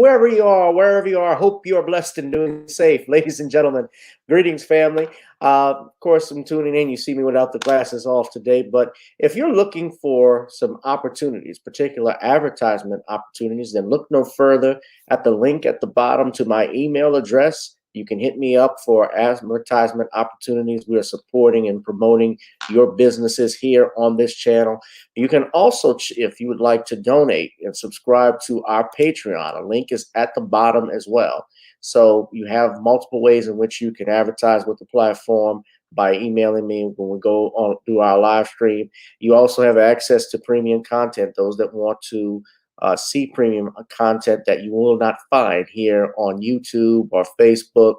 wherever you are, hope you are blessed and doing safe. Ladies and gentlemen, greetings, family. Of course, I'm tuning in. You see me without the glasses off today, but if you're looking for some opportunities, particular advertisement opportunities, then look no further at the link at the bottom to my email address. You can hit me up for advertisement opportunities. We are supporting and promoting your businesses here on this channel. You can also, if you would like to donate and subscribe to our Patreon, a link is at the bottom as well. So you have multiple ways in which you can advertise with the platform by emailing me when we go on through our live stream. You also have access to premium content, those that want to see premium content that you will not find here on YouTube or Facebook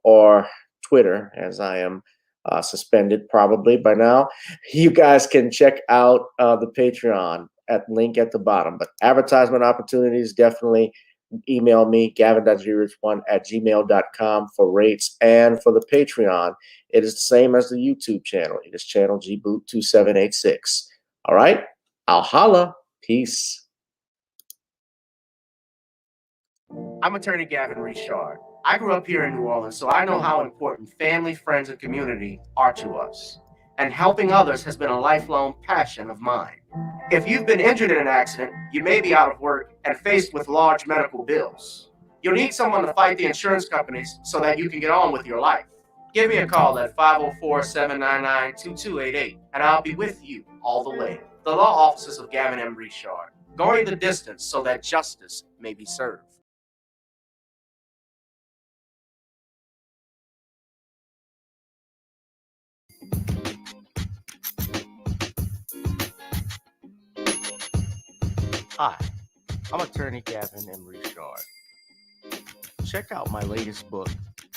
or Twitter, as I am suspended probably by now. You guys can check out the Patreon at link at the bottom. But advertisement opportunities, definitely email me, gavin.grich1@gmail.com for rates. And for the Patreon, it is the same as the YouTube channel. It is channel gboot2786. All right, I'll holla. Peace. I'm attorney Gavin Richard. I grew up here in New Orleans, so I know how important family, friends, and community are to us. And helping others has been a lifelong passion of mine. If you've been injured in an accident, you may be out of work and faced with large medical bills. You'll need someone to fight the insurance companies so that you can get on with your life. Give me a call at 504-799-2288, and I'll be with you all the way. The law offices of Gavin M. Richard, going the distance so that justice may be served. Hi, I'm attorney Gavin M. Richard. Check out my latest book,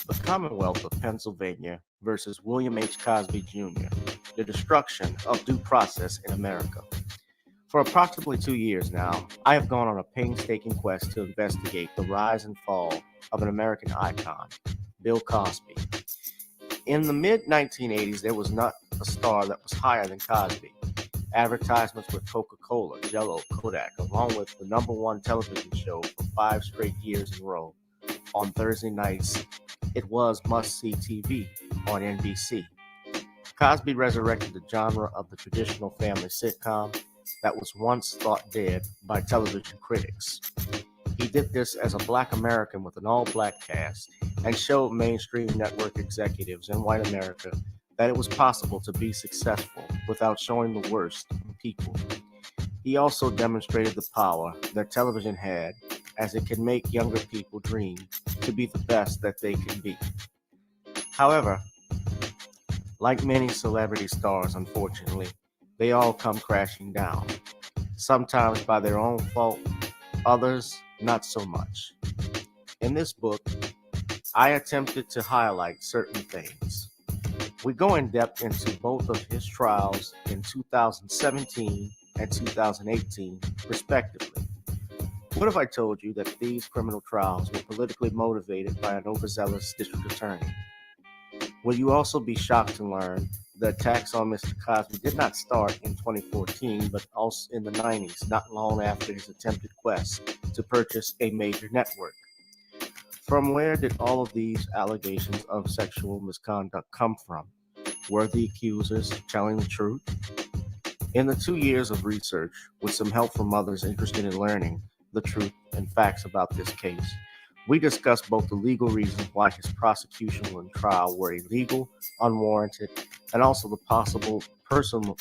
The Commonwealth of Pennsylvania versus William H. Cosby Jr., The Destruction of Due Process in America. For approximately 2 years now, I have gone on a painstaking quest to investigate the rise and fall of an American icon, Bill Cosby. In the mid-1980s, there was not a star that was higher than Cosby. Advertisements with Coca-Cola, Jell-O, Kodak, along with the #1 television show for 5 straight years in a row. On Thursday nights, it was must-see TV on NBC. Cosby resurrected the genre of the traditional family sitcom that was once thought dead by television critics. He did this as a Black American with an all-Black cast and showed mainstream network executives in white America that it was possible to be successful without showing the worst in people. He also demonstrated the power that television had, as it can make younger people dream to be the best that they can be. However, like many celebrity stars, unfortunately, they all come crashing down, sometimes by their own fault, others not so much. In this book, I attempted to highlight certain things. We go in depth into both of his trials in 2017 and 2018, respectively. What if I told you that these criminal trials were politically motivated by an overzealous district attorney? Will you also be shocked to learn the attacks on Mr. Cosby did not start in 2014, but also in the 90s, not long after his attempted quest to purchase a major network? From where did all of these allegations of sexual misconduct come from? Were the accusers telling the truth? In the 2 years of research, with some help from others interested in learning the truth and facts about this case, we discussed both the legal reasons why his prosecution and trial were illegal, unwarranted, and also the possible personal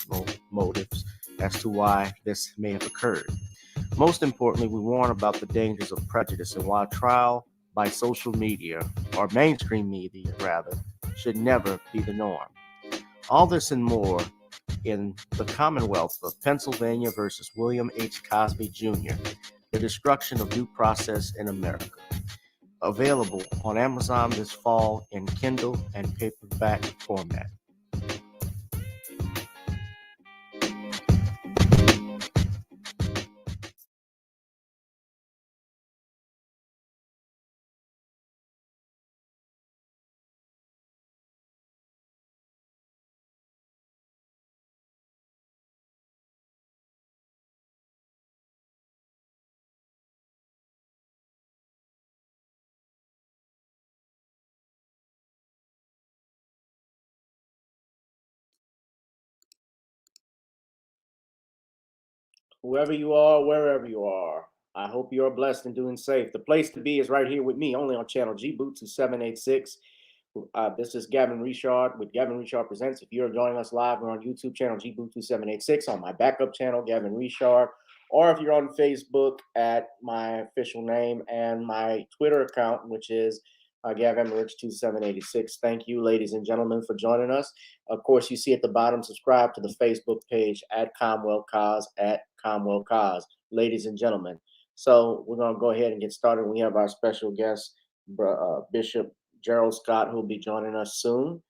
motives as to why this may have occurred. Most importantly, we warn about the dangers of prejudice and why trial by social media, or mainstream media rather, should never be the norm. All this and more in The Commonwealth of Pennsylvania versus William H. Cosby Jr., The Destruction of Due Process in America. Available on Amazon this fall in Kindle and paperback format. whoever you are, wherever you are. I hope you are blessed and doing safe. The place to be is right here with me, only on channel G Boot 2786. This is Gavin Richard with Gavin Richard Presents. If you're joining us live, we're on YouTube channel G Boot 2786, on my backup channel, Gavin Richard, or if you're on Facebook at my official name and my Twitter account, which is Gavin Rich 2786. Thank you, ladies and gentlemen, for joining us. Of course, you see at the bottom, subscribe to the Facebook page at Commonwealth Cause, at Commonwealth Cause, ladies and gentlemen. So we're going to go ahead and get started. We have our special guest, Bishop Gerald Scott, who will be joining us soon.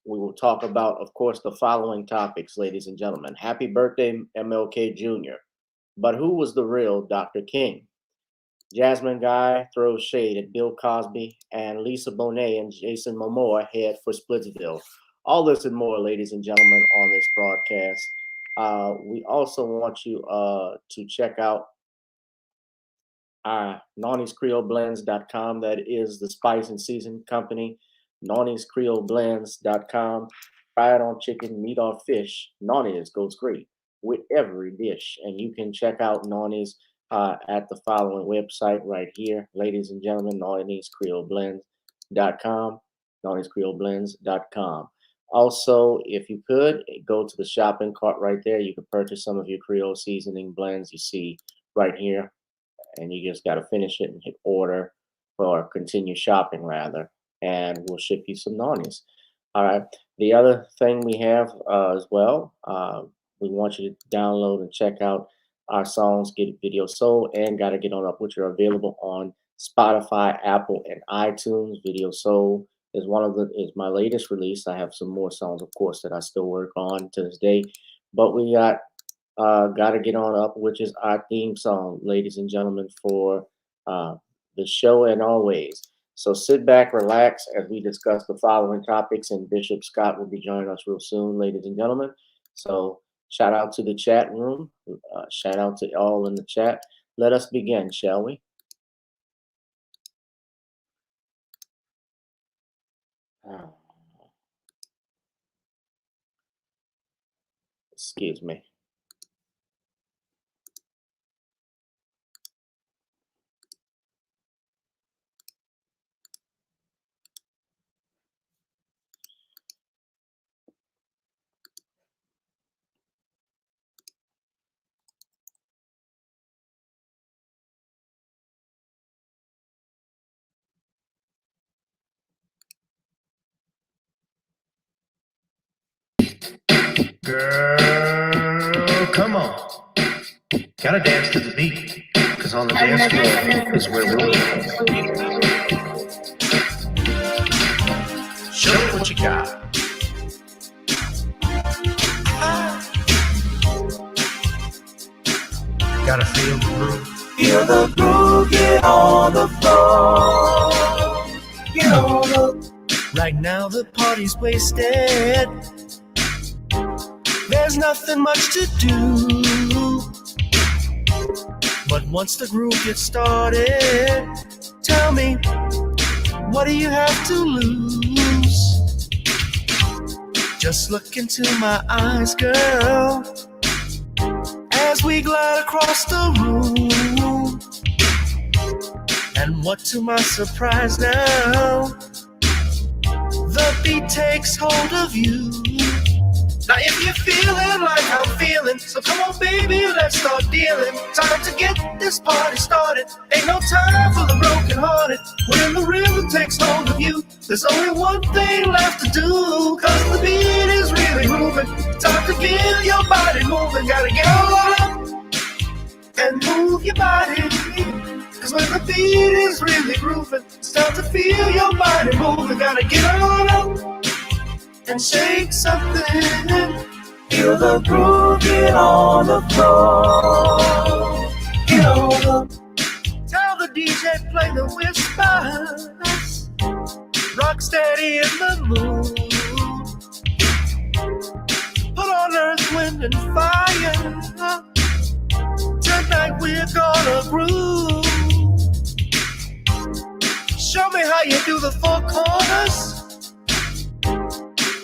We will talk about, of course, the following topics, ladies and gentlemen. Happy birthday, MLK Jr. But who was the real Dr. King? Jasmine Guy throws shade at Bill Cosby, and Lisa Bonet and Jason Momoa head for Splitsville. All this and more, ladies and gentlemen, on this broadcast. We also want you to check out NawniesCreoleBlends.com. That is the spice and season company. NawniesCreoleBlends.com. Try it on chicken, meat, or fish. Nawnies goes great with every dish. And you can check out Nawnies at the following website right here, ladies and gentlemen, NawniesCreoleBlends.com. NawniesCreoleBlends.com. Also, if you could, go to the shopping cart right there. You can purchase some of your Creole seasoning blends you see right here. And you just got to finish it and hit order, or continue shopping rather, and we'll ship you some Nawnies. All right. The other thing we have as well, we want you to download and check out our songs, Get Video Soul, and Gotta Get On Up, which are available on Spotify, Apple, and iTunes. Video Soul is my latest release. I have some more songs, of course, that I still work on to this day, but we got Gotta Get On Up, which is our theme song, ladies and gentlemen, for the show and always. So sit back, relax as we discuss the following topics, and Bishop Scott will be joining us real soon, ladies and gentlemen. So shout out to the chat room. Shout out to all in the chat. Let us begin, shall we? Excuse me. Girl, come on. Gotta dance to the beat, cause on the dance floor is where we'll be. Show me what you got. Gotta feel the groove. Feel the groove, get on the floor. Get on the. Right now the party's wasted. There's nothing much to do. But once the groove gets started, tell me, what do you have to lose? Just look into my eyes, girl, as we glide across the room. And what to my surprise now, the beat takes hold of you. Now if you're feeling like I'm feeling, so come on baby, let's start dealing. Time to get this party started. Ain't no time for the broken hearted. When the rhythm takes hold of you, there's only one thing left to do. Cause the beat is really moving. Time to get your body moving. Gotta get on up and move your body. Cause when the beat is really grooving, it's time to feel your body moving. Gotta get on up and shake something. Feel the groove, get on the floor. Get on the. Tell the DJ play the whispers. Rock steady in the mood. Put on Earth, Wind, and Fire. Tonight we're gonna groove. Show me how you do the four corners.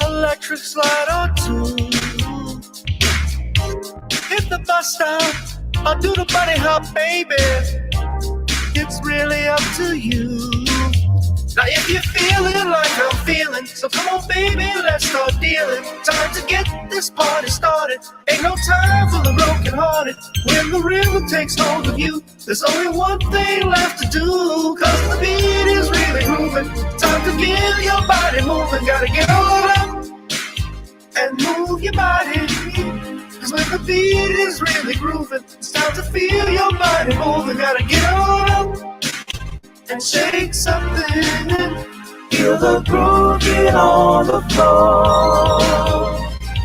Electric slide or two. at the bus stop or do the bunny hop, baby. It's really up to you. Now if you're feeling like I'm feeling, so come on baby, let's start dealing. Time to get this party started. Ain't no time for the broken hearted. When the rhythm takes hold of you, there's only one thing left to do. Cause the beat is really moving. Time to get your body moving. Gotta get on up and move your body. Cause when the beat is really grooving, it's time to feel your body moving. Gotta get on up and shake something. Feel the groove, get on the floor.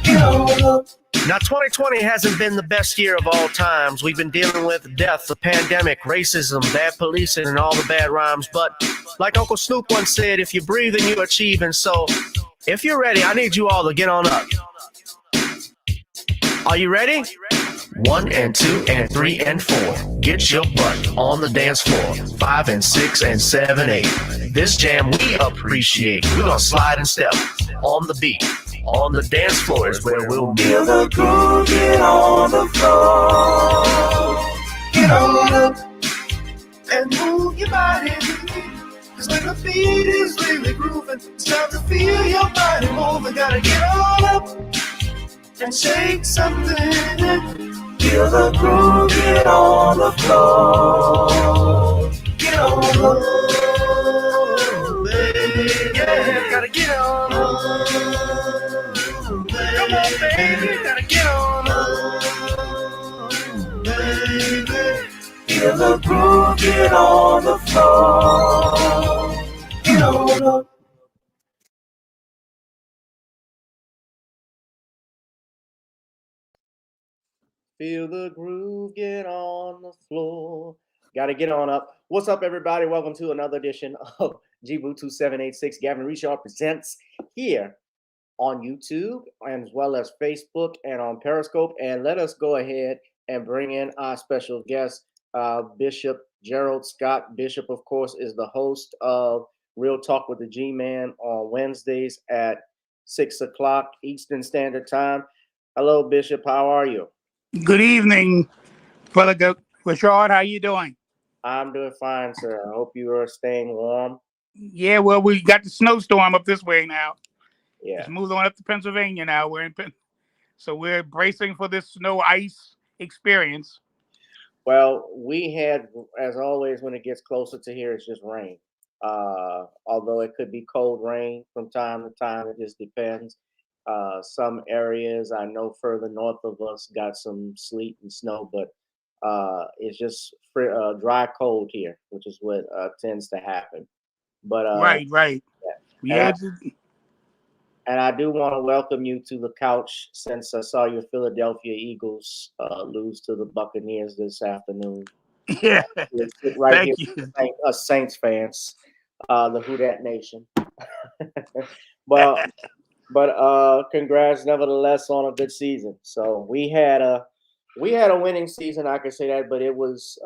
Get on up. Now, 2020 hasn't been the best year of all times. We've been dealing with death, the pandemic, racism, bad policing, and all the bad rhymes. But like Uncle Snoop once said, if you're breathing, you're achieving. So if you're ready, I need you all to get on up. Are you ready? 1 and 2 and 3 and 4. Get your butt on the dance floor. 5 and 6 and 7, 8. This jam we appreciate. We're gonna slide and step on the beat. On the dance floor is where we'll be. Feel the groove, get on the floor. Get on up and move your body. Cause when the beat is really grooving, it's time to feel your body moving. Gotta get on up and shake something. Feel the groove, get on the floor. Get on up, baby. Yeah, gotta get on up. Come on, baby, gotta get on up, baby. Feel the groove, get on the floor. Get on up. Feel the groove, get on the floor. Gotta get on up. What's up, everybody? Welcome to another edition of G-Boo 2786. Gavin Richard presents here on YouTube, as well as Facebook and on Periscope. And let us go ahead and bring in our special guest, Bishop Gerald Scott. Bishop, of course, is the host of Real Talk with the G-Man on Wednesdays at 6 o'clock Eastern Standard Time. Hello, Bishop. How are you? Good evening, Brother Richard. How you doing? I'm doing fine, sir. I hope you are staying warm. Yeah, well, we got the snowstorm up this way now. Yeah. It's moved on up to Pennsylvania now. So we're bracing for this snow ice experience. Well, we had, as always, when it gets closer to here, it's just rain. Although it could be cold rain from time to time, it just depends. Some areas I know further north of us got some sleet and snow, but it's just dry cold here, which is what tends to happen. But Right. Yeah. And I do want to welcome you to the couch, since I saw your Philadelphia Eagles lose to the Buccaneers this afternoon. Yeah. Right Thank here, you. us Saints fans, the Who Dat Nation. But congrats nevertheless on a good season. So we had a winning season, I could say that, but it was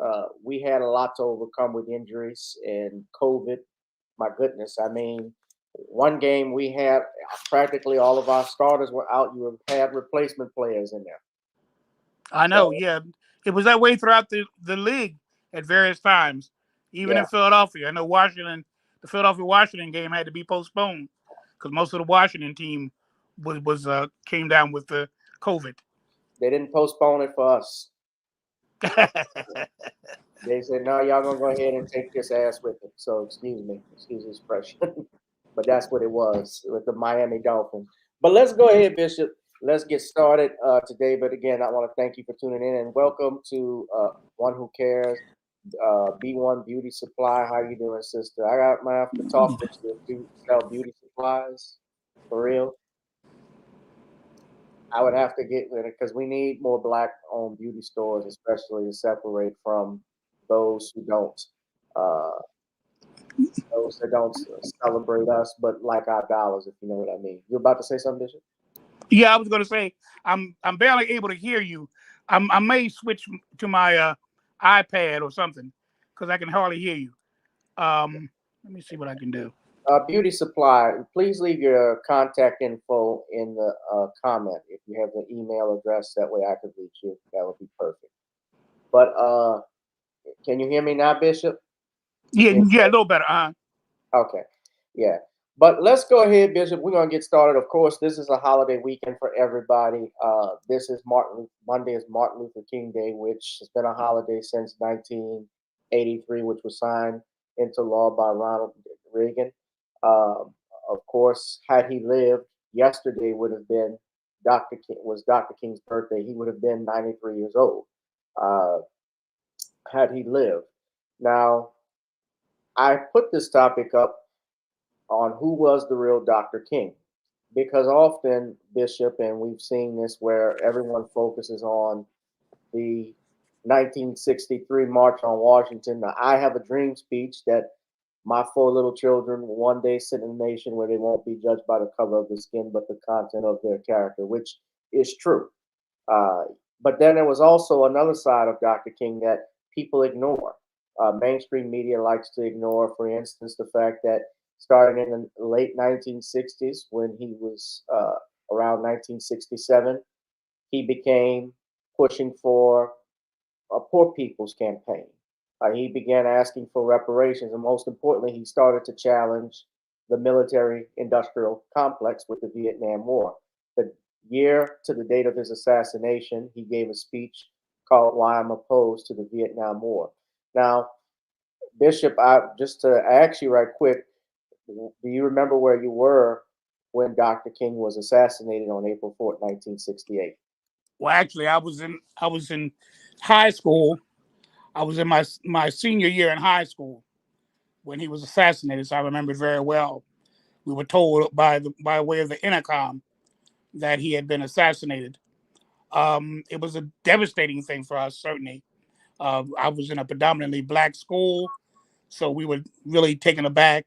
we had a lot to overcome with injuries and COVID. My goodness, I mean, one game we had practically all of our starters were out. You had replacement players in there. I know, yeah. It was that way throughout the league at various times, even in Philadelphia. I know the Philadelphia-Washington game had to be postponed because most of the Washington team was came down with the COVID. They didn't postpone it for us. They said, no, y'all gonna go ahead and take this ass with it. So excuse the expression. But that's what it was with the Miami Dolphins. But let's go ahead, Bishop. Let's get started today. But again, I want to thank you for tuning in and welcome to One Who Cares, B1 Beauty Supply. How you doing, sister? I might have to talk with you if you sell beauty supplies for real. I would have to get with it because we need more Black-owned beauty stores, especially to separate from those who don't. Those that don't celebrate us, but like our dollars, if you know what I mean. You're about to say something, Bishop? Yeah, I was going to say I'm barely able to hear you. I may switch to my iPad or something because I can hardly hear you. Let me see what I can do. Beauty Supply, please leave your contact info in the comment. If you have the email address, that way I could reach you. That would be perfect. But can you hear me now, Bishop? Yeah, a little better. Okay, yeah. But let's go ahead, Bishop. We're gonna get started. Of course, this is a holiday weekend for everybody. This is Monday is Martin Luther King Day, which has been a holiday since 1983, which was signed into law by Ronald Reagan. Of course, had he lived, yesterday would have been Dr. King's birthday. He would have been 93 years old had he lived. Now, I put this topic up on who was the real Dr. King. Because often, Bishop, and we've seen this where everyone focuses on the 1963 March on Washington, the I Have a Dream speech that my 4 little children will one day sit in a nation where they won't be judged by the color of the skin, but the content of their character, which is true. Uh, but then there was also another side of Dr. King that people ignore. Mainstream media likes to ignore, for instance, the fact that starting in the late 1960s, when he was around 1967, he began pushing for a poor people's campaign. He began asking for reparations, and most importantly, he started to challenge the military industrial complex with the Vietnam War. The year to the date of his assassination, he gave a speech called Why I'm Opposed to the Vietnam War. Now, Bishop, just to ask you right quick, do you remember where you were when Dr. King was assassinated on April 4th, 1968? Well, actually, I was in high school. I was in my senior year in high school when he was assassinated, so I remember it very well. We were told by way of the intercom that he had been assassinated. It was a devastating thing for us, certainly. I was in a predominantly black school, so we were really taken aback.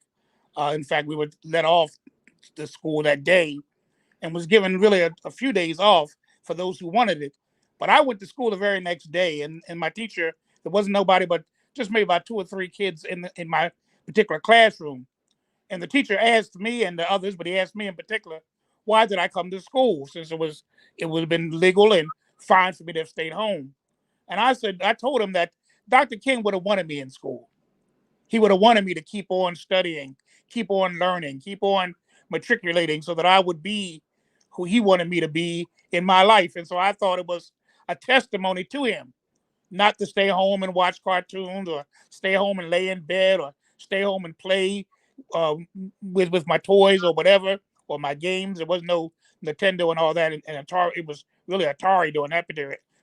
In fact, we were let off the school that day and was given really a few days off for those who wanted it. But I went to school the very next day, and my teacher, there wasn't nobody but just maybe about 2 or 3 kids in my particular classroom. And the teacher asked me and the others, but he asked me in particular, why did I come to school, since it would have been legal and fine for me to have stayed home. And I told him that Dr. King would have wanted me in school. He would have wanted me to keep on studying, keep on learning, keep on matriculating so that I would be who he wanted me to be in my life. And so I thought it was a testimony to him, not to stay home and watch cartoons or stay home and lay in bed or stay home and play with my toys or whatever, or my games. There was no Nintendo and all that, and Atari. It was really Atari during that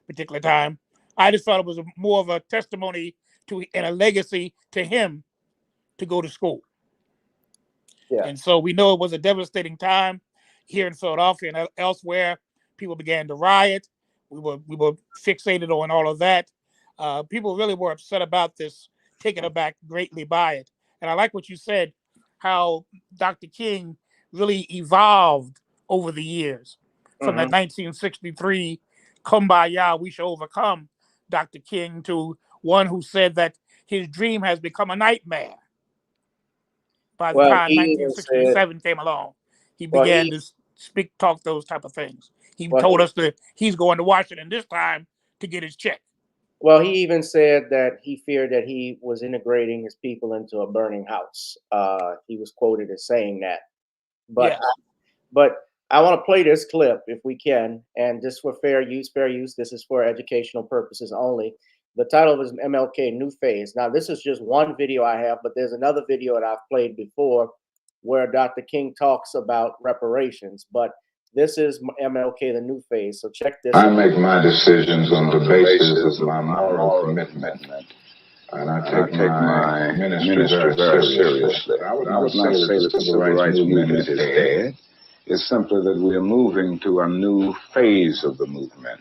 particular time. I just thought it was more of a testimony to and a legacy to him to go to school. Yeah. And so we know it was a devastating time here in Philadelphia and elsewhere. People began to riot. We were fixated on all of that. People really were upset about this, taken aback greatly by it. And I like what you said, how Dr. King really evolved over the years. From that 1963 Kumbaya, we shall overcome, Dr. King, to one who said that his dream has become a nightmare. By the time 1967 came along, he began to talk those type of things. He told us that he's going to Washington this time to get his check. Well, he even said that he feared that he was integrating his people into a burning house. He was quoted as saying that. But I want to play this clip if we can, and just for fair use. This is for educational purposes only. The title is MLK New Phase. Now, this is just one video I have, but there's another video that I've played before where Dr. King talks about reparations. But this is MLK, the New Phase. So check this out. I make my decisions on the basis of my moral commitment. And I take my ministry very seriously. I would not say that the civil rights movement is dead. It's simply that we are moving to a new phase of the movement.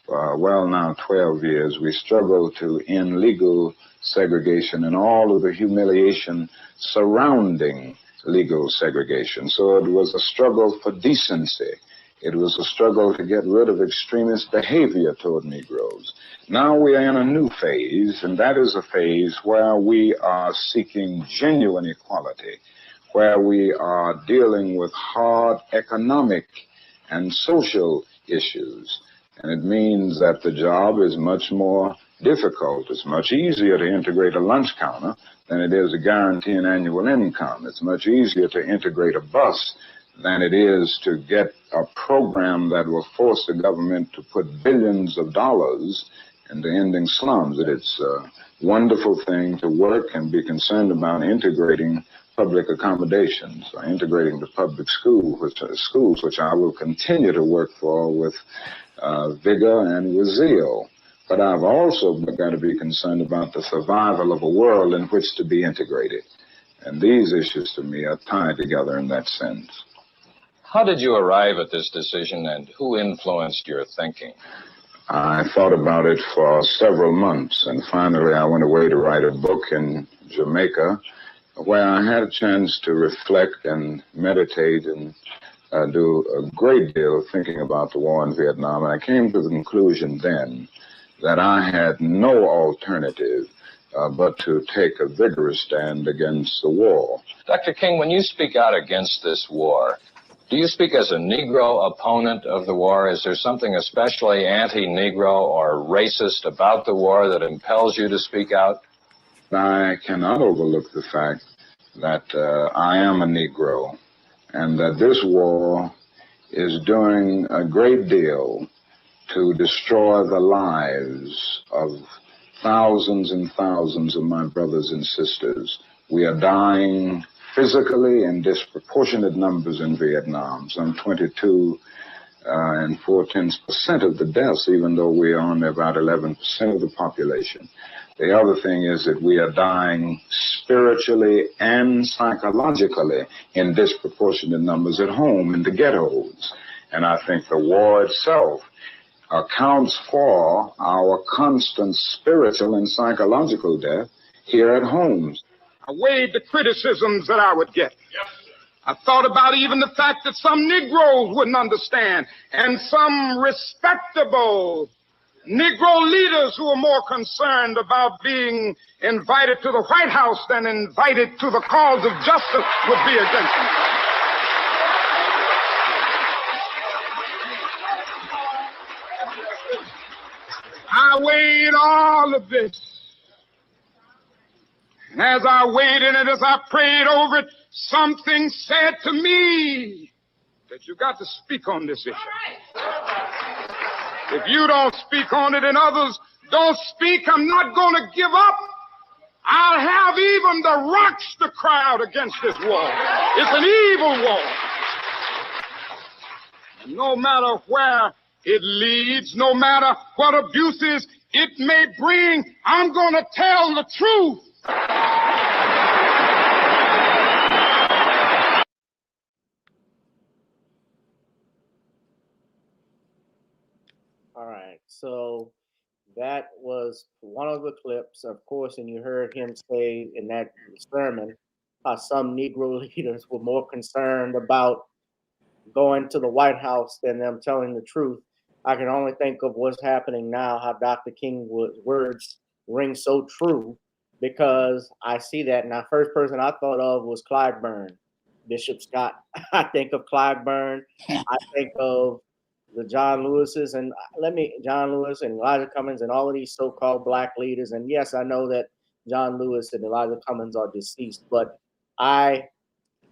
For now 12 years, we struggle to end legal segregation and all of the humiliation surrounding legal segregation. So it was a struggle for decency. It was a struggle to get rid of extremist behavior toward Negroes. Now we are in a new phase, and that is a phase where we are seeking genuine equality, where we are dealing with hard economic and social issues. And it means that the job is much more difficult. It's much easier to integrate a lunch counter than it is to guarantee an annual income. It's much easier to integrate a bus than it is to get a program that will force the government to put billions of dollars into ending slums. It's a wonderful thing to work and be concerned about integrating public accommodations, integrating the public schools, which I will continue to work for with vigor and with zeal. But I've also got to be concerned about the survival of a world in which to be integrated. And these issues to me are tied together in that sense. How did you arrive at this decision, and who influenced your thinking? I thought about it for several months, and finally I went away to write a book in Jamaica where I had a chance to reflect and meditate and do a great deal of thinking about the war in Vietnam. And I came to the conclusion then that I had no alternative but to take a vigorous stand against the war. Dr. King, when you speak out against this war, do you speak as a Negro opponent of the war? Is there something especially anti-Negro or racist about the war that impels you to speak out? I cannot overlook the fact that I am a Negro and that this war is doing a great deal to destroy the lives of thousands and thousands of my brothers and sisters. We are dying physically in disproportionate numbers in Vietnam, some 22 and 4/10% of the deaths, even though we are only about 11% of the population. The other thing is that we are dying spiritually and psychologically in disproportionate numbers at home in the ghettos. And I think the war itself accounts for our constant spiritual and psychological death here at home. I weighed the criticisms that I would get. I thought about even the fact that some Negroes wouldn't understand, and some respectable Negro leaders who are more concerned about being invited to the White House than invited to the cause of justice would be against me. I weighed all of this. And as I weighed in it, as I prayed over it, something said to me that you got to speak on this issue. If you don't speak on it and others don't speak, I'm not going to give up. I'll have even the rocks to cry out against this war. It's an evil war. And no matter where it leads, no matter what abuses it may bring, I'm going to tell the truth. All right, so that was one of the clips, of course, and you heard him say in that sermon how some Negro leaders were more concerned about going to the White House than them telling the truth. I can only think of what's happening now, how Dr. King's words ring so true, because I see that. And the first person I thought of was Clyburn, Bishop Scott. I think of Clyburn. I think of the John Lewises, and John Lewis and Elijah Cummings and all of these so-called black leaders. And yes, I know that John Lewis and Elijah Cummings are deceased, but I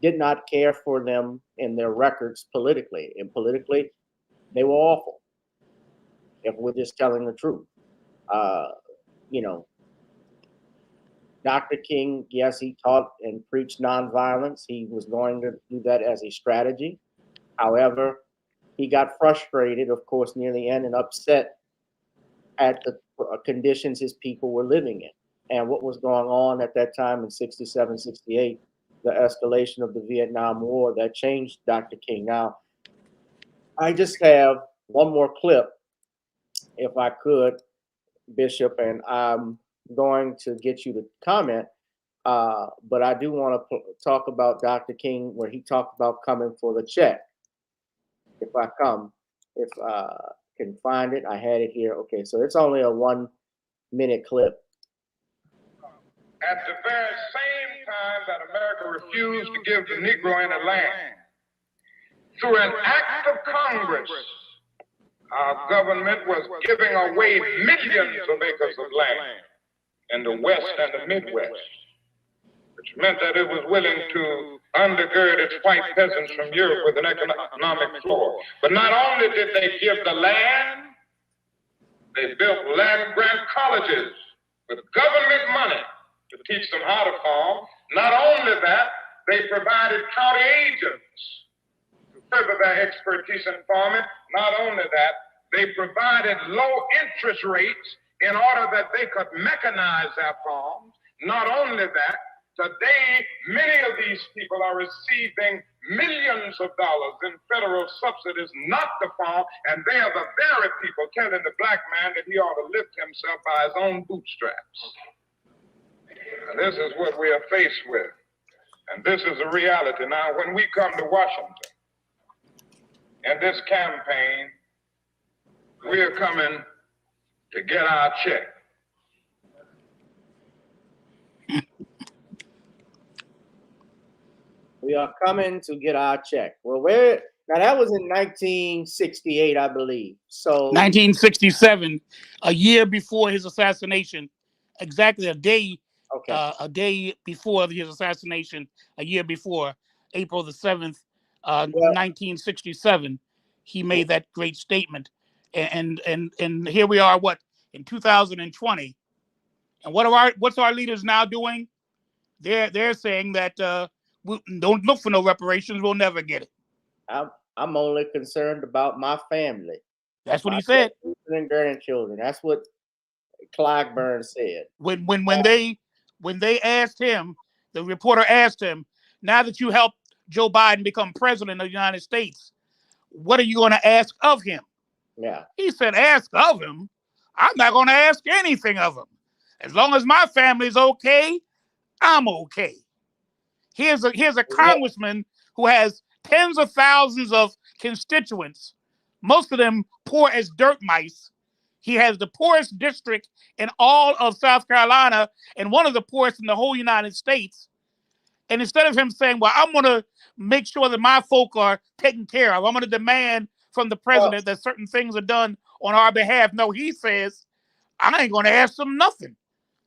did not care for them in their records politically. And politically, they were awful, if we're just telling the truth. Dr. King, yes, he taught and preached nonviolence. He was going to do that as a strategy. However, he got frustrated, of course, near the end and upset at the conditions his people were living in and what was going on at that time in 67, 68, the escalation of the Vietnam War that changed Dr. King. Now, I just have one more clip, if I could, Bishop, and I'm going to get you to comment, but I do want to talk about Dr. King where he talked about coming for the check. If I can find it, I had it here. Okay, so it's only a 1-minute clip. At the very same time that America refused to give the Negro any land. Through an act of Congress, our government was giving away millions of acres of land in the West and the Midwest, which meant that it was willing to undergird its white peasants from Europe with an economic floor. But not only did they give the land, they built land-grant colleges with government money to teach them how to farm. Not only that, they provided county agents to further their expertise in farming. Not only that, they provided low interest rates in order that they could mechanize their farms. Not only that, today, many of these people are receiving millions of dollars in federal subsidies not to farm, and they are the very people telling the black man that he ought to lift himself by his own bootstraps. And this is what we are faced with, and this is a reality. Now, when we come to Washington, in this campaign, we are coming to get our check. We are coming to get our check. Well, where now that was in 1968, I believe. So 1967, a year before his assassination, exactly a day before his assassination, a year before, April the 7th, 1967, he made that great statement. And here we are, in 2020, and what's our leaders now doing? They're saying that we don't look for no reparations. We'll never get it. I'm only concerned about my family. That's what he said. And grandchildren. That's what Clyburn said. When they asked him, the reporter asked him, now that you helped Joe Biden become president of the United States, what are you going to ask of him? Yeah. He said, ask of him? I'm not going to ask anything of him. As long as my family's okay, I'm okay. Here's a congressman who has tens of thousands of constituents, most of them poor as dirt mice. He has the poorest district in all of South Carolina and one of the poorest in the whole United States. And instead of him saying, well, I'm going to make sure that my folk are taken care of, I'm going to demand from the president that certain things are done on our behalf. No, he says, I ain't going to ask them nothing.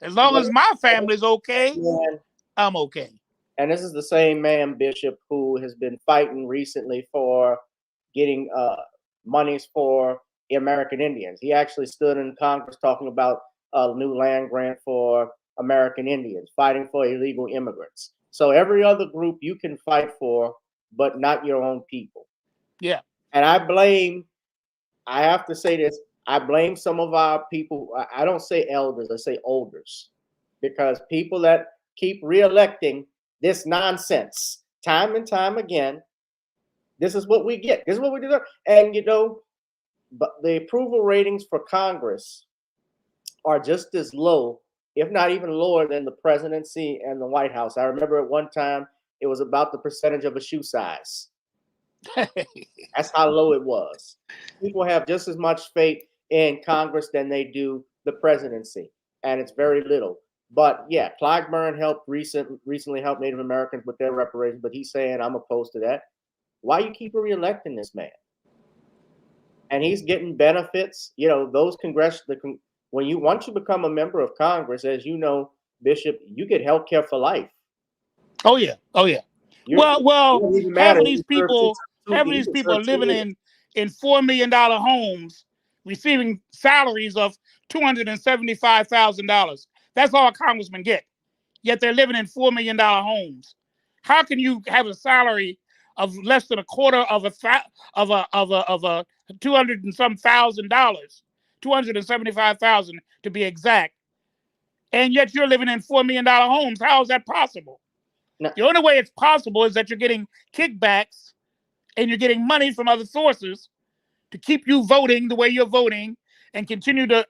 As long as my family's okay, I'm okay. And this is the same man, Bishop, who has been fighting recently for getting monies for the American Indians. He actually stood in Congress talking about a new land grant for American Indians, fighting for illegal immigrants. So every other group you can fight for, but not your own people. Yeah. And I have to say this, I blame some of our people. I don't say elders, I say olders, because people that keep re-electing this nonsense time and time again, this is what we get. This is what we do. And, but the approval ratings for Congress are just as low, if not even lower than the presidency and the White House. I remember at one time, it was about the percentage of a shoe size. That's how low it was. People have just as much faith in Congress than they do the presidency, and it's very little. But yeah, Clyburn recently helped Native Americans with their reparations, but he's saying, I'm opposed to that. Why you keep re-electing this man? And he's getting benefits. Those once you become a member of Congress, as you know, Bishop, you get health care for life. Oh yeah. Well, having these people are living in $4 million homes, receiving salaries of $275,000. That's all a congressman get. Yet they're living in $4 million homes. How can you have a salary of less than a quarter of a $200 and some $1,000, $275,000 to be exact, and yet you're living in $4 million homes? How is that possible? No. The only way it's possible is that you're getting kickbacks and you're getting money from other sources to keep you voting the way you're voting and continue to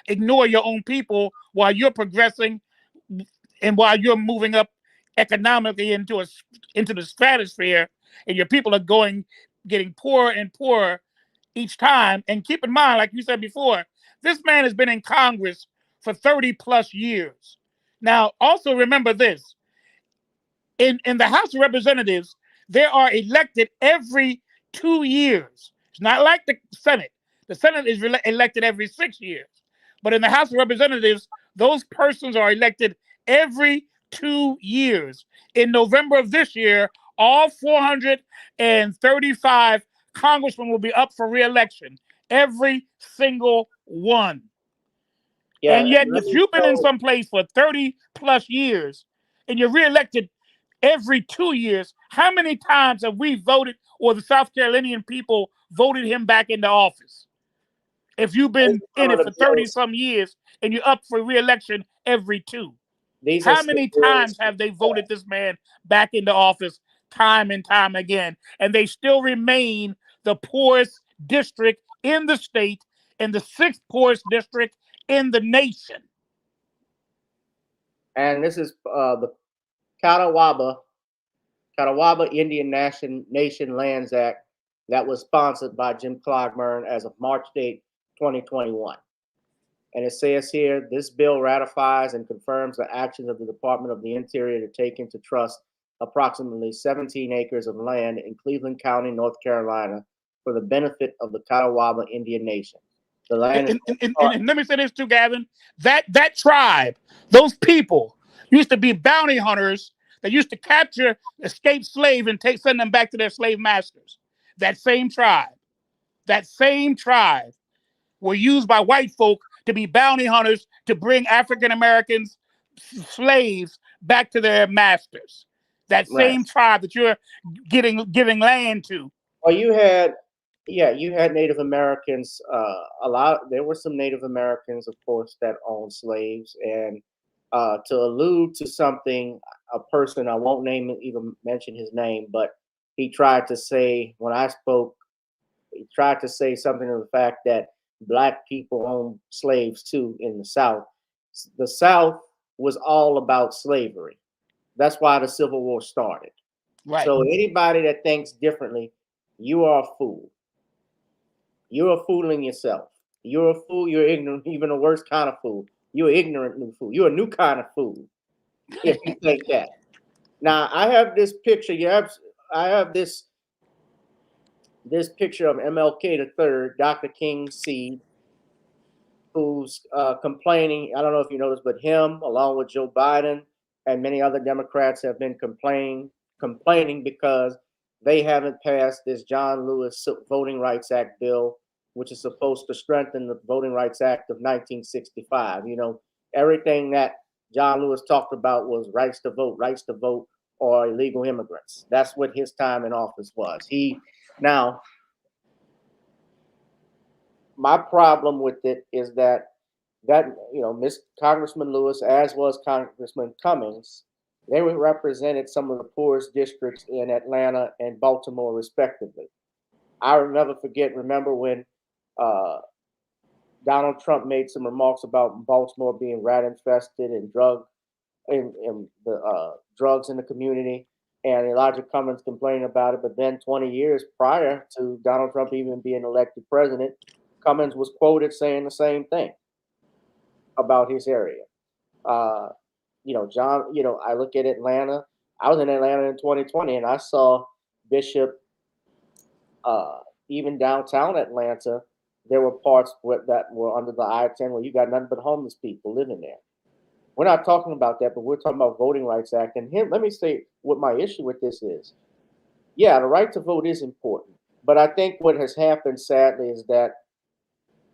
ignore your own people while you're progressing and while you're moving up economically into the stratosphere, and your people are getting poorer and poorer each time. And keep in mind, like you said before, this man has been in Congress for 30 plus years. Now, also remember this. in the House of Representatives, they are elected every 2 years. It's not like the Senate. The Senate is elected every 6 years. But in the House of Representatives, those persons are elected every 2 years. In November of this year, all 435 congressmen will be up for re-election. Every single one. Yeah, and yet, if you've been in some place for 30 plus years and you're reelected every 2 years, how many times have we voted, or the South Carolinian people voted him back into office? If you've been in it for 30 some years and you're up for reelection every two, how many times have they voted this man back into office time and time again? And they still remain the poorest district in the state and the sixth poorest district in the nation. And this is the Catawba Indian Nation Lands Act that was sponsored by Jim Clyburn as of March 8, 2021. And it says here, this bill ratifies and confirms the actions of the Department of the Interior to take into trust approximately 17 acres of land in Cleveland County, North Carolina, for the benefit of the Catawba Indian Nation. The land and let me say this too, Gavin. That tribe, those people, used to be bounty hunters that used to capture escaped slaves and send them back to their slave masters. That same tribe were used by white folk to be bounty hunters to bring African Americans, slaves, back to their masters. That same tribe that you're giving land to. Well, you had Native Americans. There were some Native Americans, of course, that owned slaves. And to allude to something, a person, I won't even mention his name, but he tried to say, when I spoke, he tried to say something to the fact that Black people own slaves too in the South. The South was all about slavery. That's why the Civil War started. Right. So anybody that thinks differently, you are a fool. You're fooling yourself. You're a fool. You're ignorant, even a worse kind of fool. You're an ignorant new fool. You're a new kind of fool if you think that. Now, I have this picture. I have this picture of MLK III, Dr. King's seed, who's complaining. I don't know if you noticed, but him, along with Joe Biden and many other Democrats, have been complaining because they haven't passed this John Lewis Voting Rights Act bill, which is supposed to strengthen the Voting Rights Act of 1965. You know, everything that John Lewis talked about was rights to vote, or illegal immigrants. That's what his time in office was. My problem with it is that Miss Congressman Lewis, as was Congressman Cummings, they represented some of the poorest districts in Atlanta and Baltimore, respectively. I remember when Donald Trump made some remarks about Baltimore being rat infested and drugs in the community, and Elijah Cummings complained about it. But then 20 years prior to Donald Trump even being elected president, Cummings was quoted saying the same thing about his area. I look at Atlanta. I was in Atlanta in 2020, and I saw Bishop, even downtown Atlanta, there were parts that were under the I-10 where you got nothing but homeless people living there. We're not talking about that, but we're talking about Voting Rights Act. And here, let me say what my issue with this is. Yeah, the right to vote is important. But I think what has happened, sadly, is that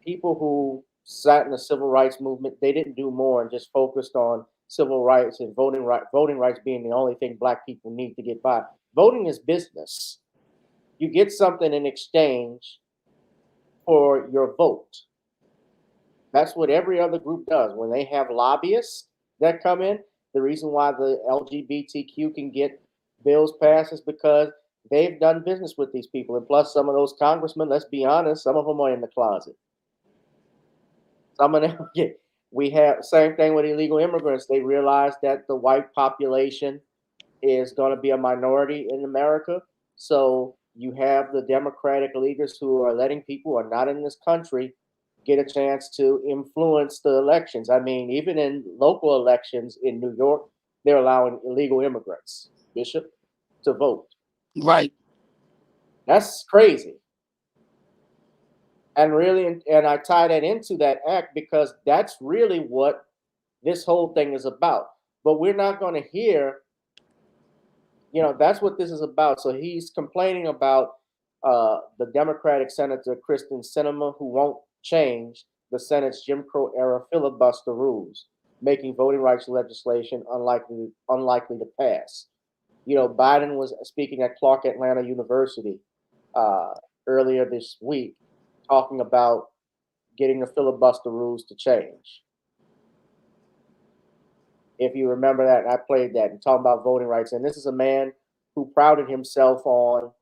people who sat in the civil rights movement, they didn't do more and just focused on civil rights and voting rights being the only thing Black people need to get by. Voting is business. You get something in exchange for your vote. That's what every other group does. When they have lobbyists that come in, the reason why the LGBTQ can get bills passed is because they've done business with these people. And plus, some of those congressmen, let's be honest, some of them are in the closet. Some of them, we have same thing with illegal immigrants. They realize that the white population is going to be a minority in America. So you have the Democratic leaders who are letting people who are not in this country get a chance to influence the elections. I mean, even in local elections in New York, they're allowing illegal immigrants. Bishop, to vote. Right. That's crazy. And really, and I tie that into that act because that's really what this whole thing is about. But we're not going to hear, that's what this is about. So he's complaining about the Democratic Senator Kristen Sinema, who won't change the Senate's Jim Crow era filibuster rules, making voting rights legislation unlikely to pass. Biden was speaking at Clark Atlanta University earlier this week, talking about getting the filibuster rules to change. If you remember that, I played that and talking about voting rights. And this is a man who prided himself on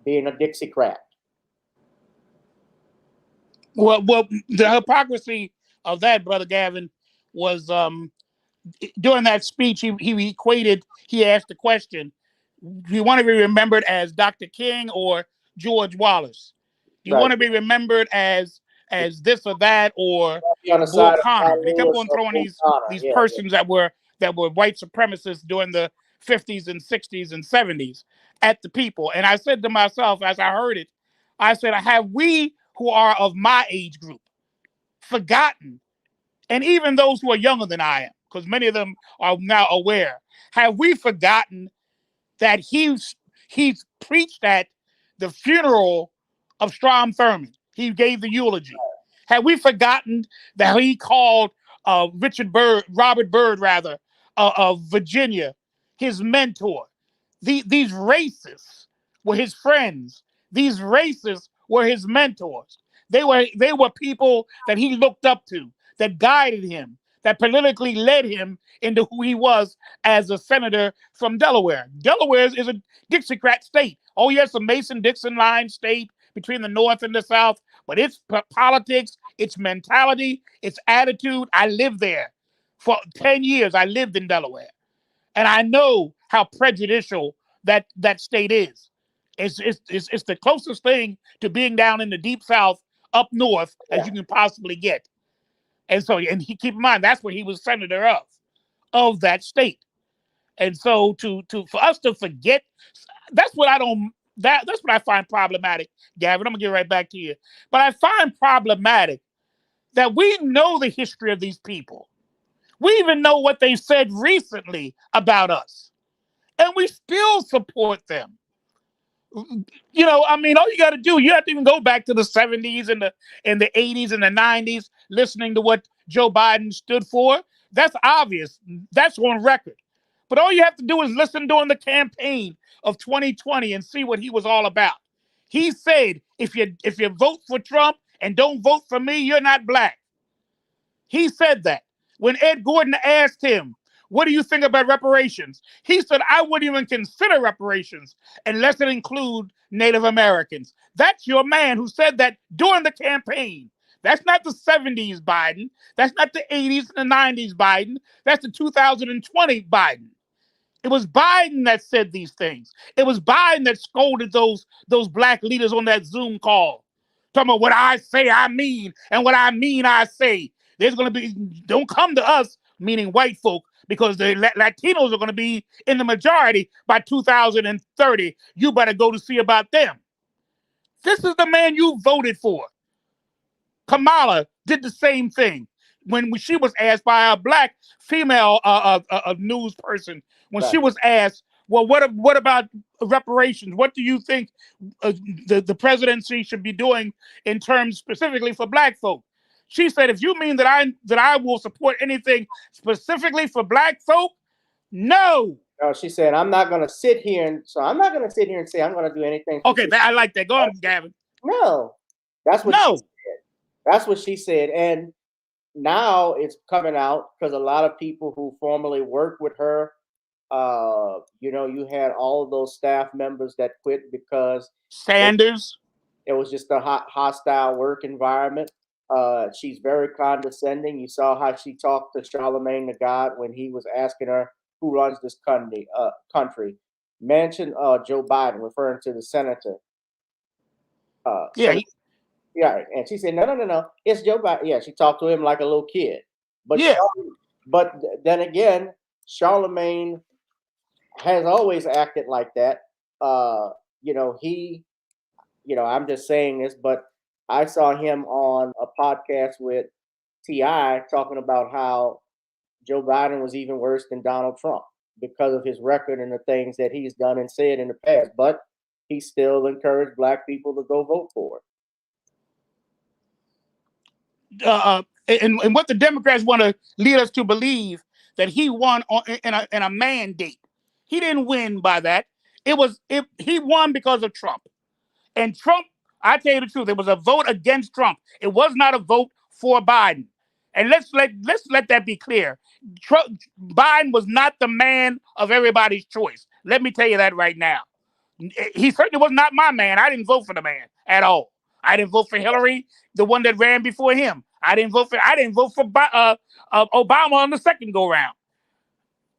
being a Dixiecrat. Well, the hypocrisy of that, Brother Gavin, was during that speech, he asked the question, do you want to be remembered as Dr. King or George Wallace? Do you want to be remembered as this or that, or Bull Connor? They kept on throwing these persons that were white supremacists during the 50s and 60s and 70s at the people. And I said to myself, as I heard it, I said, have we who are of my age group forgotten, and even those who are younger than I am, because many of them are now aware, have we forgotten that he's preached at the funeral of Strom Thurmond? He gave the eulogy. Have we forgotten that he called Robert Byrd, of Virginia, his mentor? These racists were his friends. These racists were his mentors. They were people that he looked up to, that guided him, that politically led him into who he was as a senator from Delaware. Delaware is a Dixiecrat state. Oh, yes, a Mason-Dixon line state between the North and the South, but its politics, its mentality, its attitude, I lived there. For 10 years, I lived in Delaware. And I know how prejudicial that state is. It's the closest thing to being down in the deep South up north as you can possibly get. And so, and keep in mind, that's where he was senator of that state. And so for us to forget, that's what I find problematic, Gavin. I'm gonna get right back to you. But I find problematic that we know the history of these people. We even know what they said recently about us. And we still support them. I mean, all you got to do, you have to even go back to the 70s and the 80s and the 90s, listening to what Joe Biden stood for. That's obvious. That's on record. But all you have to do is listen during the campaign of 2020 and see what he was all about. He said, if you vote for Trump and don't vote for me, you're not black. He said that. When Ed Gordon asked him, what do you think about reparations? He said, I wouldn't even consider reparations unless it include Native Americans. That's your man who said that during the campaign. That's not the 70s Biden. That's not the 80s and the 90s Biden. That's the 2020 Biden. It was Biden that said these things. It was Biden that scolded those black leaders on that Zoom call. Talking about what I say, I mean, and what I mean, I say. There's going to be, don't come to us, meaning white folk, because the Latinos are going to be in the majority by 2030. You better go to see about them. This is the man you voted for. Kamala did the same thing when she was asked by a black female news person, when she was asked, well, what about reparations? What do you think the presidency should be doing in terms specifically for black folk? She said, if you mean that I will support anything specifically for black folk, no. No, she said, I'm not going to sit here and say I'm going to do anything. Okay, I like that. Go on, Gavin. No, that's what she said. That's what she said. And now it's coming out because a lot of people who formerly worked with her, you had all of those staff members that quit because Sanders. It was just a hostile work environment. She's very condescending. You saw how she talked to Charlemagne the God when he was asking her who runs this country. Mentioned Joe Biden, referring to the senator. Yeah, and she said, no, it's Joe Biden. Yeah, she talked to him like a little kid. But but then again, Charlemagne has always acted like that. I'm just saying this, but I saw him on a podcast with T.I. talking about how Joe Biden was even worse than Donald Trump because of his record and the things that he's done and said in the past. But he still encouraged black people to go vote for it. And what the Democrats want to lead us to believe that he won in a mandate. He didn't win by that. He won because of Trump. And Trump, I tell you the truth, it was a vote against Trump. It was not a vote for Biden. And let's let that be clear. Biden was not the man of everybody's choice. Let me tell you that right now. He certainly was not my man. I didn't vote for the man at all. I didn't vote for Hillary, the one that ran before him. I didn't vote for Obama on the second go round.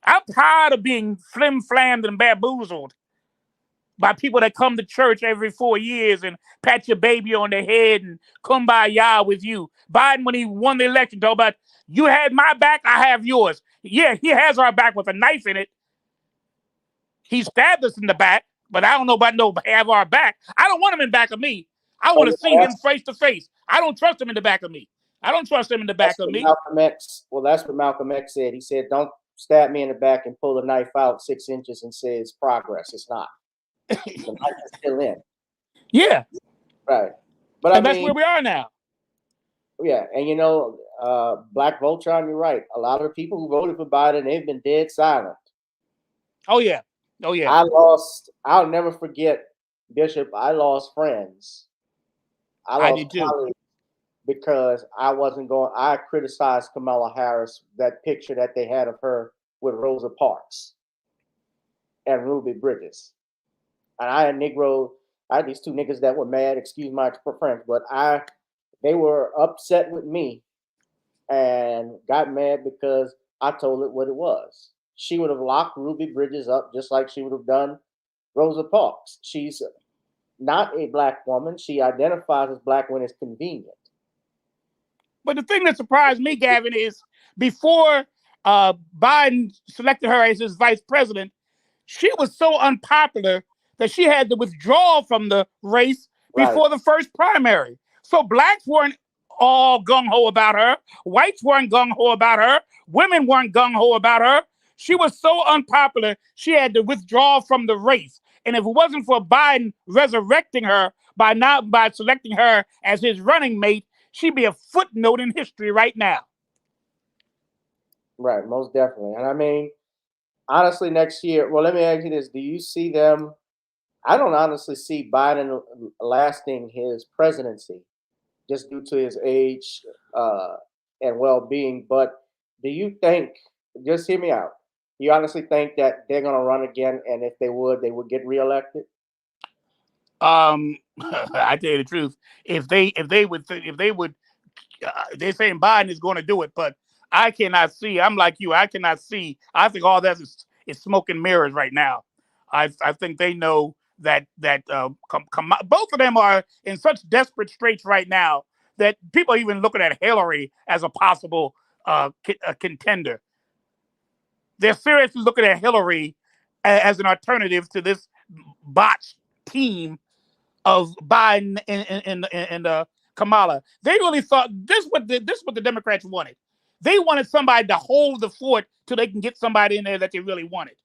I'm tired of being flim-flammed and bamboozled by people that come to church every 4 years and pat your baby on the head and kumbaya with you. Biden, when he won the election, talked about, you had my back, I have yours. Yeah, he has our back with a knife in it. He stabbed us in the back, but I don't know about have our back. I don't want him in back of me. I want to see him face to face. I don't trust him in the back of me. I don't trust him in the back of me. That's what Malcolm X said. He said, don't stab me in the back and pull a knife out 6 inches and say it's progress. It's not. The knife is still in. Yeah. Right. But that's where we are now. Yeah. And Black Voltron, you're right. A lot of the people who voted for Biden, they've been dead silent. Oh, yeah. Oh, yeah. I'll never forget, Bishop, I lost friends. I did too. Because I criticized Kamala Harris, that picture that they had of her with Rosa Parks and Ruby Bridges. And I had these two niggas that were mad, excuse my French, but they were upset with me and got mad because I told it what it was. She would have locked Ruby Bridges up just like she would have done Rosa Parks. She's not a black woman. She identifies as black when it's convenient. But the thing that surprised me, Gavin, is before Biden selected her as his vice president, she was so unpopular that she had to withdraw from the race before the first primary. So blacks weren't all gung-ho about her. Whites weren't gung-ho about her. Women weren't gung-ho about her. She was so unpopular, she had to withdraw from the race. And if it wasn't for Biden resurrecting her by selecting her as his running mate, she'd be a footnote in history right now. Right, most definitely. And I mean, honestly, next year, well, let me ask you this. Do you see them? I don't honestly see Biden lasting his presidency just due to his age and well-being. But do you think, just hear me out, you honestly think that they're going to run again? And if they would get reelected? I tell you the truth. If they would, they're saying Biden is going to do it, but I cannot see. I'm like you. I cannot see. I think all that is smoke and mirrors right now. I think they know that both of them are in such desperate straits right now that people are even looking at Hillary as a possible contender. They're seriously looking at Hillary as an alternative to this botched team of Biden and Kamala. They really thought this what the Democrats wanted. They wanted somebody to hold the fort till they can get somebody in there that they really wanted.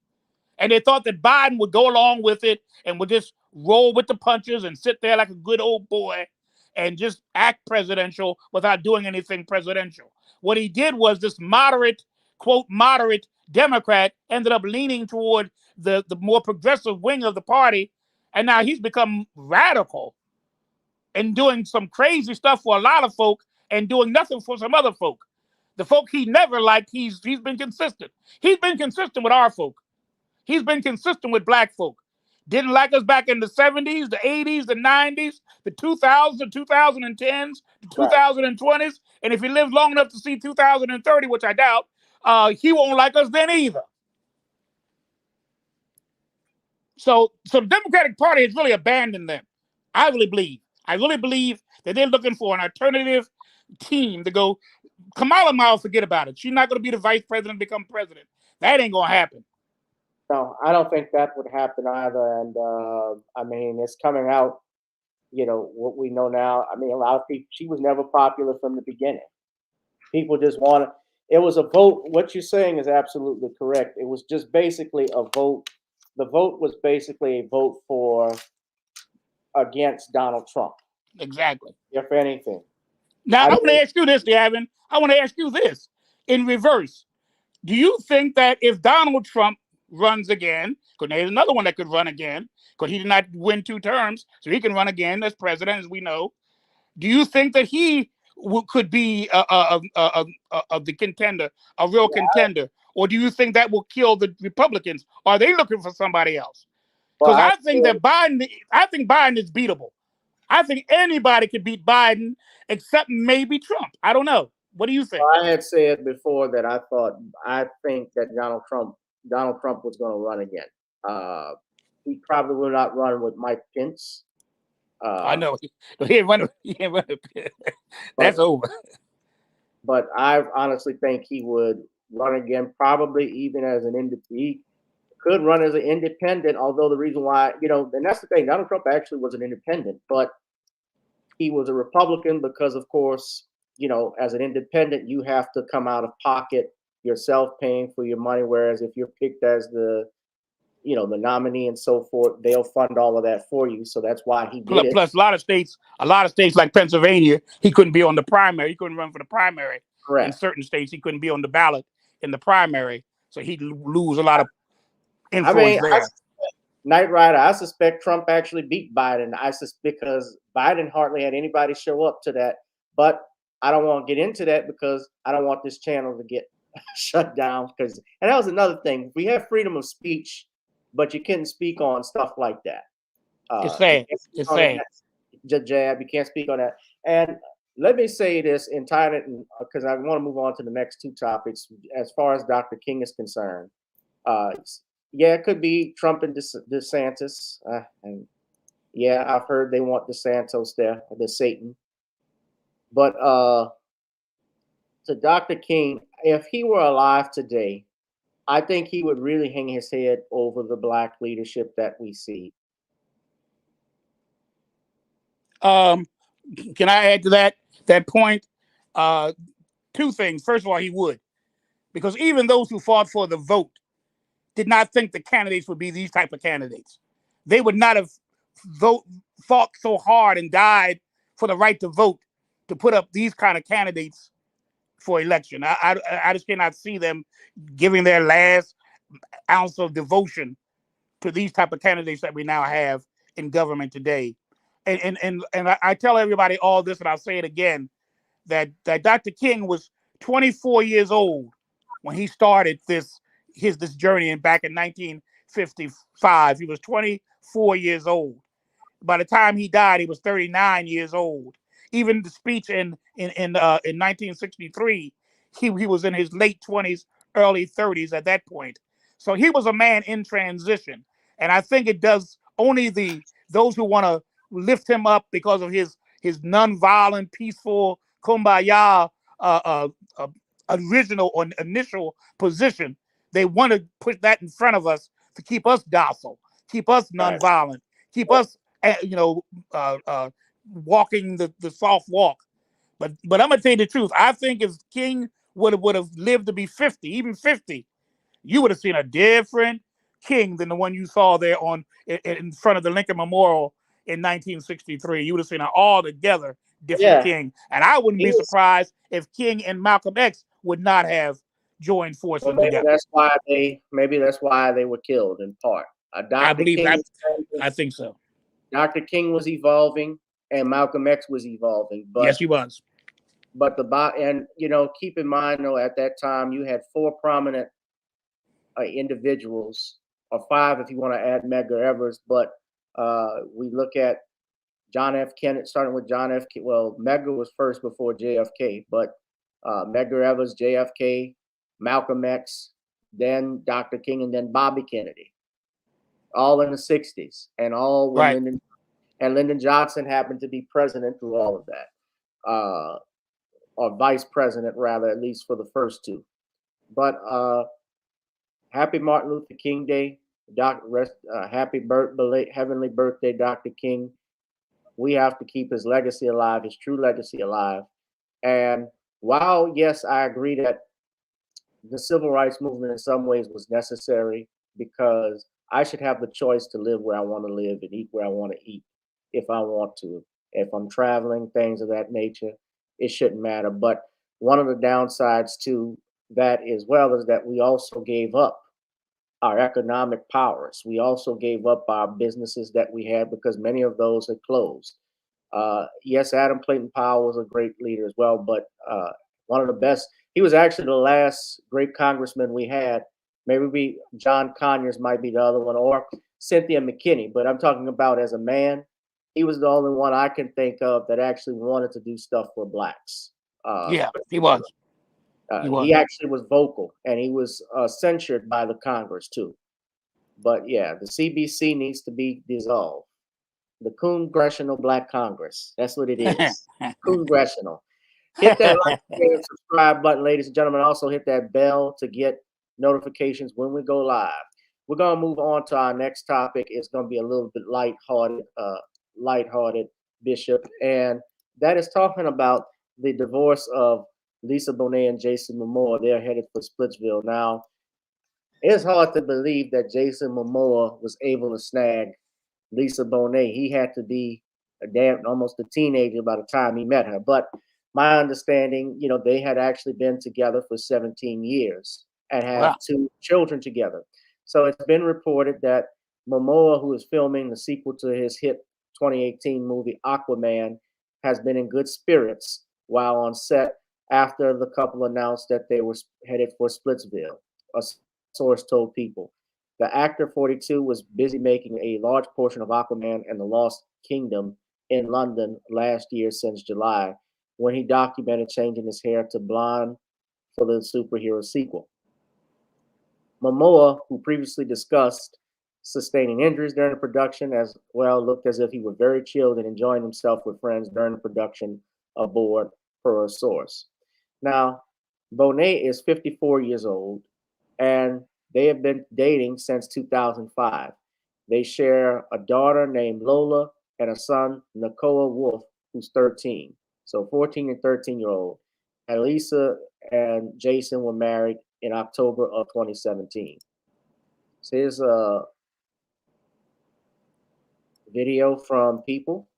And they thought that Biden would go along with it and would just roll with the punches and sit there like a good old boy and just act presidential without doing anything presidential. What he did was this moderate, quote, moderate Democrat ended up leaning toward the more progressive wing of the party. And now he's become radical and doing some crazy stuff for a lot of folk and doing nothing for some other folk. The folk he never liked, he's been consistent. He's been consistent with our folk. He's been consistent with black folk. Didn't like us back in the 70s, the 80s, the 90s, the 2000s, the 2010s, the 2020s. And if he lives long enough to see 2030, which I doubt, he won't like us then either. So the Democratic Party has really abandoned them. I really believe that they're looking for an alternative team to go. Kamala Harris, forget about it. She's not going to be the vice president, become president. That ain't going to happen. No, I don't think that would happen either. And I mean, it's coming out. What we know now. I mean, a lot of people. She was never popular from the beginning. People just wanted. It was a vote. What you're saying is absolutely correct. It was just basically a vote. The vote was basically a vote for against Donald Trump. Exactly. If anything. Now, I want to ask you this, Gavin. I want to ask you this in reverse. Do you think that if Donald Trump runs again, because there's another one that could run again, because he did not win 2 terms, so he can run again as president, as we know. Do you think that he could be the contender, a real contender, or do you think that will kill the Republicans? Or are they looking for somebody else? Because I think that Biden is beatable. I think anybody could beat Biden except maybe Trump. I don't know. What do you think? Well, I had said before that I think that Donald Trump was going to run again. He probably will not run with Mike Pence. I know he ain't run. That's over. But I honestly think he would run again, probably even as an independent. He could run as an independent, although the reason why, and that's the thing, Donald Trump actually was an independent, but he was a Republican because, of course, as an independent, you have to come out of pocket yourself, paying for your money. Whereas if you're picked as the nominee and so forth, they'll fund all of that for you. So that's why he did it. Plus, a lot of states like Pennsylvania, he couldn't be on the primary. He couldn't run for the primary. Correct. In certain states, he couldn't be on the ballot in the primary. So he'd lose a lot of influence there. Knight Rider, I suspect Trump actually beat Biden. Because Biden hardly had anybody show up to that. But I don't want to get into that because I don't want this channel to get shut down. And that was another thing. We have freedom of speech, but you couldn't speak on stuff like that. It's sad. It's sad. Jab, you can't speak on that. And let me say this and tie it in, because I want to move on to the next 2 topics. As far as Dr. King is concerned, yeah, it could be Trump and DeSantis. And yeah, I've heard they want DeSantis there, the Satan. But to Dr. King, if he were alive today, I think he would really hang his head over the black leadership that we see. Can I add to that point? 2 things. First of all, he would, because even those who fought for the vote did not think the candidates would be these type of candidates. They would not have fought so hard and died for the right to vote to put up these kind of candidates for election. I just cannot see them giving their last ounce of devotion to these type of candidates that we now have in government today. And I tell everybody all this, and I'll say it again, that Dr. King was 24 years old when he started this journey, and back in 1955. He was 24 years old. By the time he died, he was 39 years old. Even the speech in 1963, he was in his late 20s, early 30s at that point. So he was a man in transition. And I think it does only those who want to lift him up because of his nonviolent, peaceful, kumbaya original or initial position. They want to put that in front of us to keep us docile, keep us nonviolent, keep us, walking the soft walk. But I'm gonna tell you the truth. I think if King would have lived to be 50, even 50, you would have seen a different King than the one you saw there in front of the Lincoln Memorial in 1963. You would have seen an altogether different King. And I wouldn't be surprised if King and Malcolm X would not have joined forces together. Maybe that's why they were killed in part. I think so. Dr. King was evolving and Malcolm X was evolving. But, yes, he was. But keep in mind though, at that time you had 4 prominent individuals, or 5 if you want to add Medgar Evers. But we look at John F. Kennedy, starting with John F. Well, Medgar was first before JFK, but Medgar Evers, JFK, Malcolm X, then Dr. King, and then Bobby Kennedy, all in the 60s, and all when Lyndon Johnson happened to be president through all of that, or vice president rather, at least for the first 2. But Happy Martin Luther King Day. Heavenly birthday, Dr. King. We have to keep his legacy alive, his true legacy alive. And while, yes, I agree that the civil rights movement in some ways was necessary because I should have the choice to live where I want to live and eat where I want to eat if I want to. If I'm traveling, things of that nature, it shouldn't matter. But one of the downsides to that as well is that we also gave up our economic powers. We also gave up our businesses that we had because many of those had closed. Yes, Adam Clayton Powell was a great leader as well, but one of the best. He was actually the last great congressman we had. Maybe John Conyers might be the other one, or Cynthia McKinney. But I'm talking about as a man, he was the only one I can think of that actually wanted to do stuff for blacks. Yeah, he was. He actually was vocal, and he was censured by the Congress too. But yeah, the CBC needs to be dissolved. The Congressional Black Congress. That's what it is. Congressional. Hit that like and subscribe button, ladies and gentlemen. Also hit that bell to get notifications when we go live. We're gonna move on to our next topic. It's gonna be a little bit lighthearted, Bishop, and that is talking about the divorce of Lisa Bonet and Jason Momoa. They're headed for Splitsville now. It's hard to believe that Jason Momoa was able to snag Lisa Bonet. He had to be almost a teenager by the time he met her. But my understanding, they had actually been together for 17 years and have 2 children together. So it's been reported that Momoa, who is filming the sequel to his hit 2018 movie Aquaman, has been in good spirits while on set after the couple announced that they were headed for Splitsville. A source told People. The actor, 42, was busy making a large portion of Aquaman and the Lost Kingdom in London last year since July, when he documented changing his hair to blonde for the superhero sequel. Momoa, who previously discussed sustaining injuries during the production, as well looked as if he was very chilled and enjoying himself with friends during the production aboard, per a source. Now, Bonet is 54 years old, and they have been dating since 2005. They share a daughter named Lola and a son, Nakoa Wolf, who's 13. So 14 and 13-year-old. And Lisa and Jason were married in October of 2017. So here's a video from People.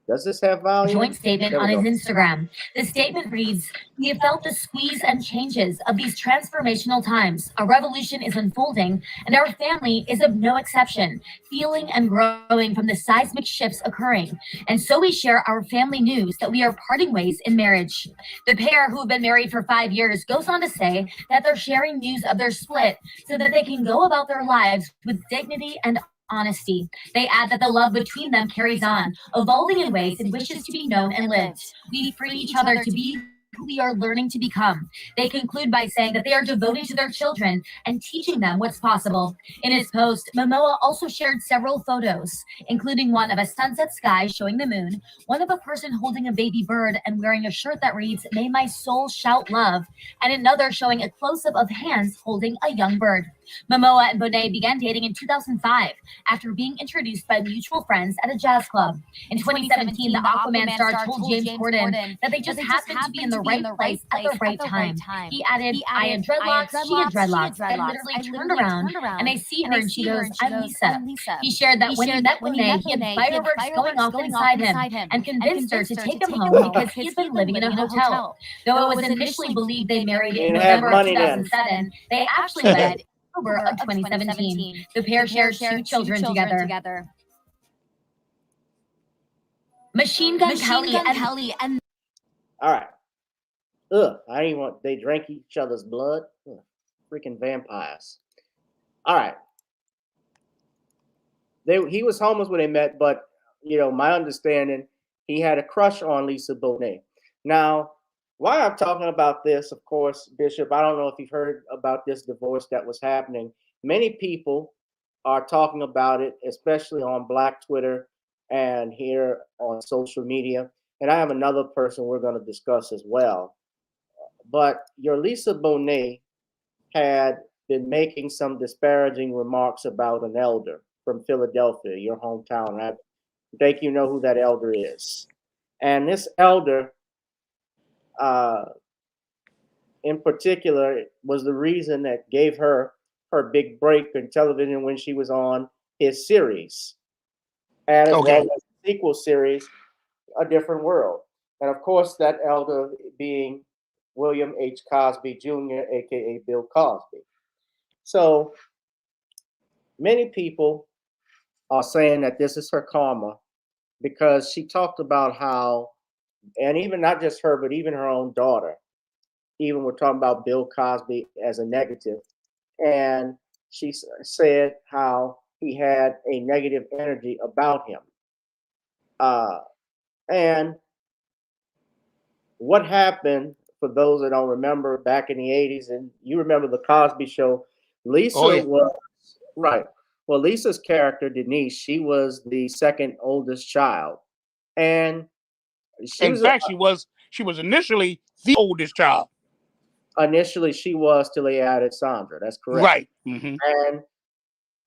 Does this have volume? Joint statement on his Instagram. The statement reads, "We have felt the squeeze and changes of these transformational times. A revolution is unfolding, and our family is of no exception, feeling and growing from the seismic shifts occurring. And so we share our family news that we are parting ways in marriage." The pair, who have been married for 5 years, goes on to say that they're sharing news of their split so that they can go about their lives with dignity and honesty. They add that the love between them carries on, evolving in ways it wishes to be known and lived. We free each other to be who we are learning to become. They conclude by saying that they are devoted to their children and teaching them what's possible. In his post, Momoa also shared several photos, including one of a sunset sky showing the moon, one of a person holding a baby bird and wearing a shirt that reads, "May my soul shout love," and another showing a close-up of hands holding a young bird. Momoa and Bonet began dating in 2005 after being introduced by mutual friends at a jazz club. In 2017, the Aquaman star told James Corden that they just happened to be in the right place at the right time. He added, "I had dreadlocks, she had dreadlocks, and literally turned around, and I see her and she goes, 'I'm Lisa.'" He shared that when he met Bonet, he had fireworks going off inside him and convinced her to take him home because he had been living in a hotel. Though it was initially believed they married in November of 2007, they actually wed October of 2017. The pair shares 2 children together. Machine Gun Kelly and All right. I didn't want. They drank each other's blood. Freaking vampires. All right. He was homeless when they met, but my understanding, he had a crush on Lisa Bonet. Now, why I'm talking about this, of course, Bishop, I don't know if you've heard about this divorce that was happening. Many people are talking about it, especially on Black Twitter and here on social media. And I have another person we're going to discuss as well. But your Lisa Bonet had been making some disparaging remarks about an elder from Philadelphia, your hometown. I think you know who that elder is. And this elder, uh, in particular, was the reason that gave her her big break in television when she was on his series, and as well Okay. as the sequel series, A Different World. And of course, that elder being William H. Cosby Jr., aka Bill Cosby. So many people are saying that this is her karma because she talked about how, and even not just her, but even her own daughter, even we're talking about Bill Cosby as a negative, and she said how he had a negative energy about him. Uh, and what happened, for those that don't remember, back in the 80s, and you remember the Cosby Show, Oh Lisa yeah. was, right. Well, Lisa's character, Denise, she was the second oldest child. And she In was, fact, she was initially the oldest child. initially, she was till they added Sandra. That's correct. Right. Hmm. And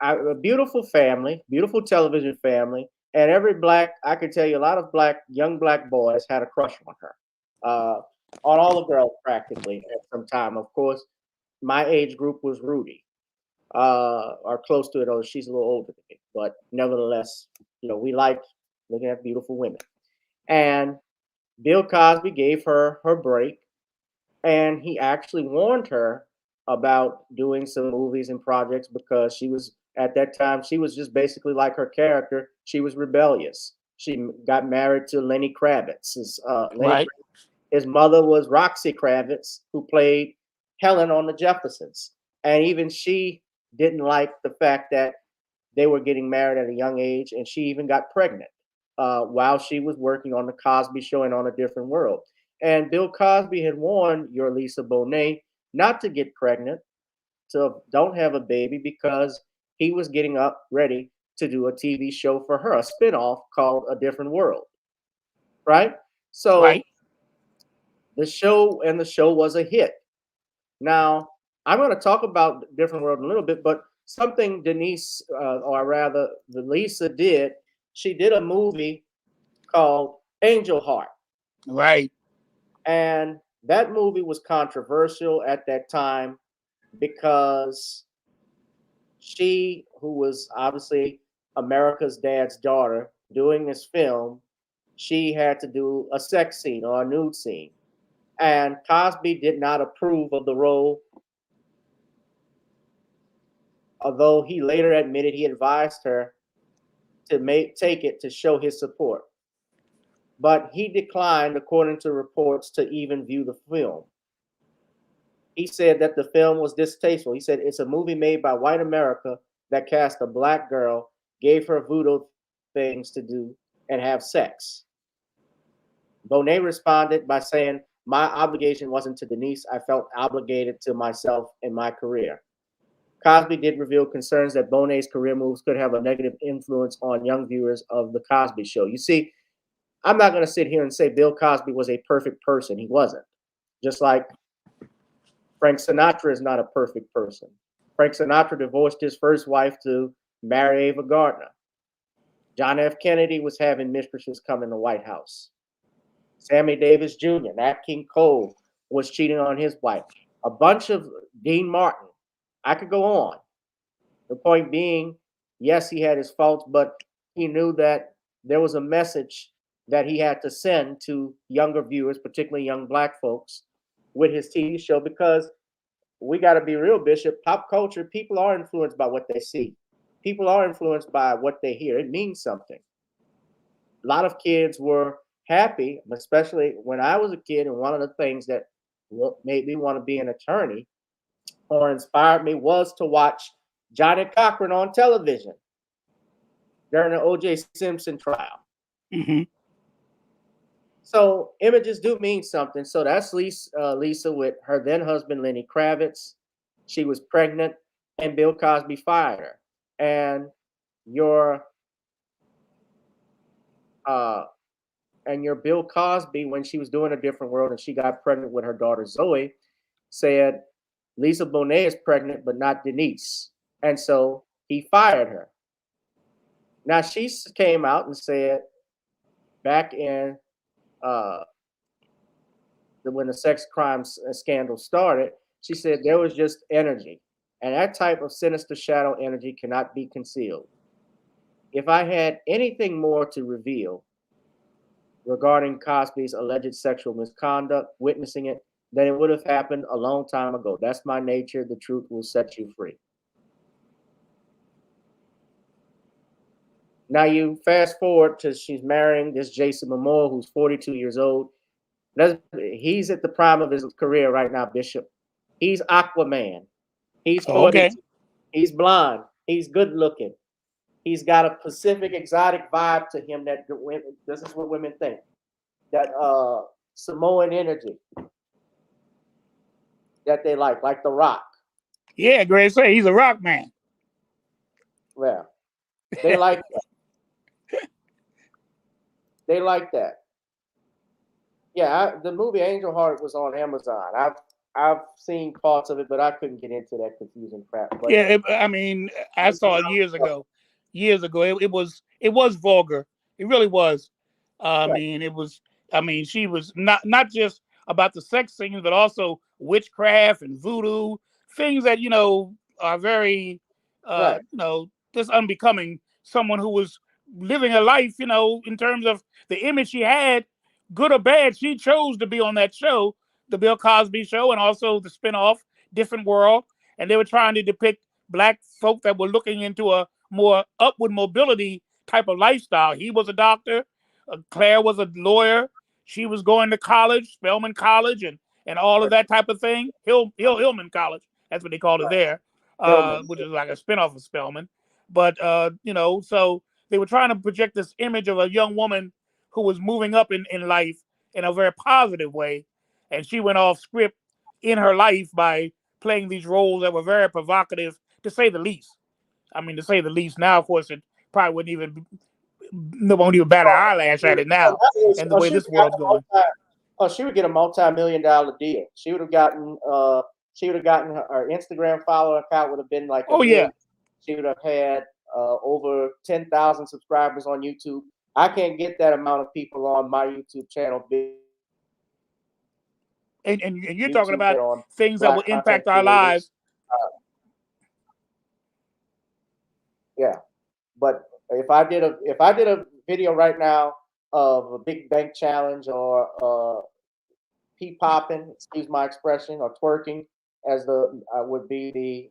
a beautiful family, beautiful television family. And every black, I can tell you, a lot of young black boys had a crush on her. On all the girls practically at some time. Of course, my age group was Rudy, or close to it. Or she's a little older than me, but nevertheless, we liked looking at beautiful women. And Bill Cosby gave her her break, and he actually warned her about doing some movies and projects because she was at that time she was just basically like her character. She was rebellious. She got married to Lenny Kravitz. Right. His mother was Roxy Kravitz, who played Helen on the Jeffersons, and even she didn't like the fact that they were getting married at a young age, and she even got pregnant while she was working on the Cosby Show and on A Different World. And Bill Cosby had warned your Lisa Bonet not to get pregnant, to don't have a baby, because he was getting up ready to do a TV show for her, a spinoff called A Different World. Right? Right. So the show was a hit. Now, I'm going to talk about Different World in a little bit, but something Denise, or rather, the Lisa did, she did a movie called Angel Heart. Right. And that movie was controversial at that time because she, who was obviously America's dad's daughter, doing this film, she had to do a sex scene or a nude scene. And Cosby did not approve of the role, although he later admitted he advised her to take it to show his support. But he declined, according to reports, to even view the film. He said that the film was distasteful. He said it's a movie made by white America that cast a black girl, gave her voodoo things to do, and have sex. Bonet responded by saying, "My obligation wasn't to Denise. I felt obligated to myself and my career." Cosby did reveal concerns that Bonet's career moves could have a negative influence on young viewers of The Cosby Show. You see, I'm not going to sit here and say Bill Cosby was a perfect person. He wasn't. Just like Frank Sinatra is not a perfect person. Frank Sinatra divorced his first wife to marry Ava Gardner. John F. Kennedy was having mistresses come in the White House. Sammy Davis Jr., Nat King Cole, was cheating on his wife. A bunch of Dean Martin. I could go on. The point being, yes, he had his faults, but he knew that there was a message that he had to send to younger viewers, particularly young black folks, with his TV show, because we got to be real, Bishop. Pop culture, people are influenced by what they see. People are influenced by what they hear. It means something. A lot of kids were happy, especially when I was a kid, and one of the things that made me want to be an attorney or inspired me was to watch Johnny Cochran on television during the O.J. Simpson trial. Hmm. So images do mean something. So that's Lisa with her then husband, Lenny Kravitz. She was pregnant, and Bill Cosby fired her. And your Bill Cosby, when she was doing A Different World and she got pregnant with her daughter Zoe, said Lisa Bonet is pregnant, but not Denise. And so he fired her. Now she came out and said back in when the sex crime scandal started, she said there was just energy. And that type of sinister shadow energy cannot be concealed. If I had anything more to reveal regarding Cosby's alleged sexual misconduct, witnessing it, then it would have happened a long time ago. That's my nature. The truth will set you free. Now you fast forward to she's marrying this Jason Momoa, who's 42 years old. He's at the prime of his career right now, Bishop. He's Aquaman. He's 42. Okay. He's blonde. He's good looking. He's got a Pacific exotic vibe to him that this is what women think. That Samoan energy that they like The Rock. Yeah, Greg say he's a rock man. Yeah, they like that. They like that. Yeah, the movie Angel Heart was on Amazon. I've seen parts of it, but I couldn't get into that confusing crap. But Yeah, I mean, I saw it years ago. It was vulgar. It really was. I right, mean, it was. I mean, she was not just about the sex scenes, but also witchcraft and voodoo things that are very, right, just unbecoming someone who was living a life. In terms of the image she had, good or bad, she chose to be on that show, the Bill Cosby Show, and also the spinoff Different World. And they were trying to depict black folk that were looking into a more upward mobility type of lifestyle. He was a doctor. Claire was a lawyer. She was going to college, Spelman College, and all of that type of thing. Hillman College, that's what they called it there, which is like a spinoff of Spelman. But so they were trying to project this image of a young woman who was moving up in life in a very positive way, and she went off script in her life by playing these roles that were very provocative, to say the least. I mean, to say the least. Now, of course, it probably won't even bat an eyelash at it now, and the way this world's going. She would get a multi-million-dollar deal. She would have gotten her Instagram follower account would have been like Oh yeah. She would have had over 10,000 subscribers on YouTube. I can't get that amount of people on my YouTube channel. And you're talking about things that will impact our lives. Yeah, but if I did a video right now of a big bank challenge or pee popping, excuse my expression, or twerking, as would be the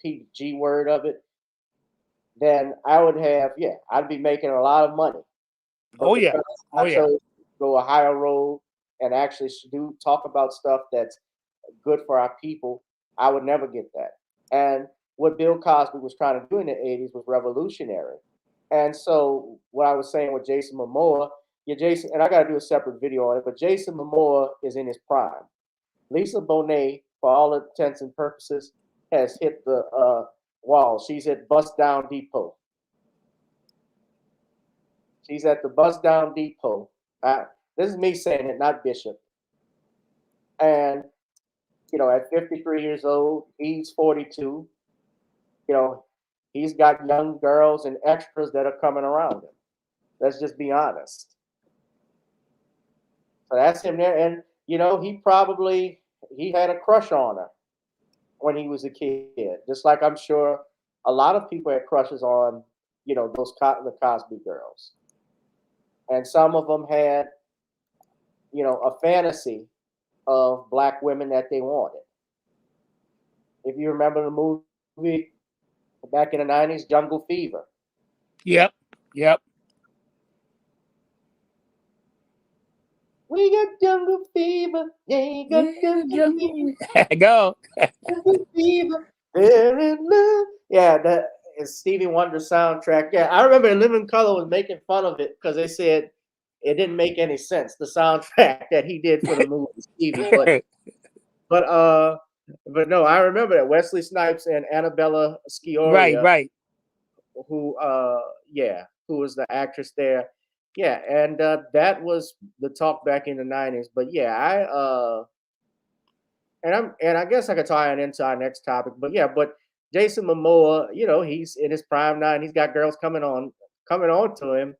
PG word of it, then I would have I'd be making a lot of money. But I chose to go a higher road and actually talk about stuff that's good for our people, I would never get that. And what Bill Cosby was trying to do in the 80s was revolutionary. And so what I was saying with Jason Momoa, Jason, and I got to do a separate video on it, but Jason Momoa is in his prime. Lisa Bonet, for all intents and purposes, has hit the wall. She's at Bust Down Depot. She's at the Bust Down Depot. This is me saying it, not Bishop. And, at 53 years old, he's 42. He's got young girls and extras that are coming around him. Let's just be honest. So that's him there. And, he had a crush on her when he was a kid. Just like I'm sure a lot of people had crushes on, the Cosby girls. And some of them had, a fantasy of black women that they wanted. If you remember the movie back in the 90s, Jungle Fever. Yep. We got jungle fever. Yeah, you got jungle fever. Go. Jungle fever. They're in love. Yeah, that is Stevie Wonder soundtrack. Yeah, I remember Living Color was making fun of it because they said it didn't make any sense, the soundtrack that he did for the movie Stevie. But no, I remember that Wesley Snipes and Annabella Sciorra. Right. Who was the actress there. Yeah, and that was the talk back in the 90s. But yeah, and I guess I could tie it into our next topic, but yeah, but Jason Momoa, he's in his prime now, and he's got girls coming on to him.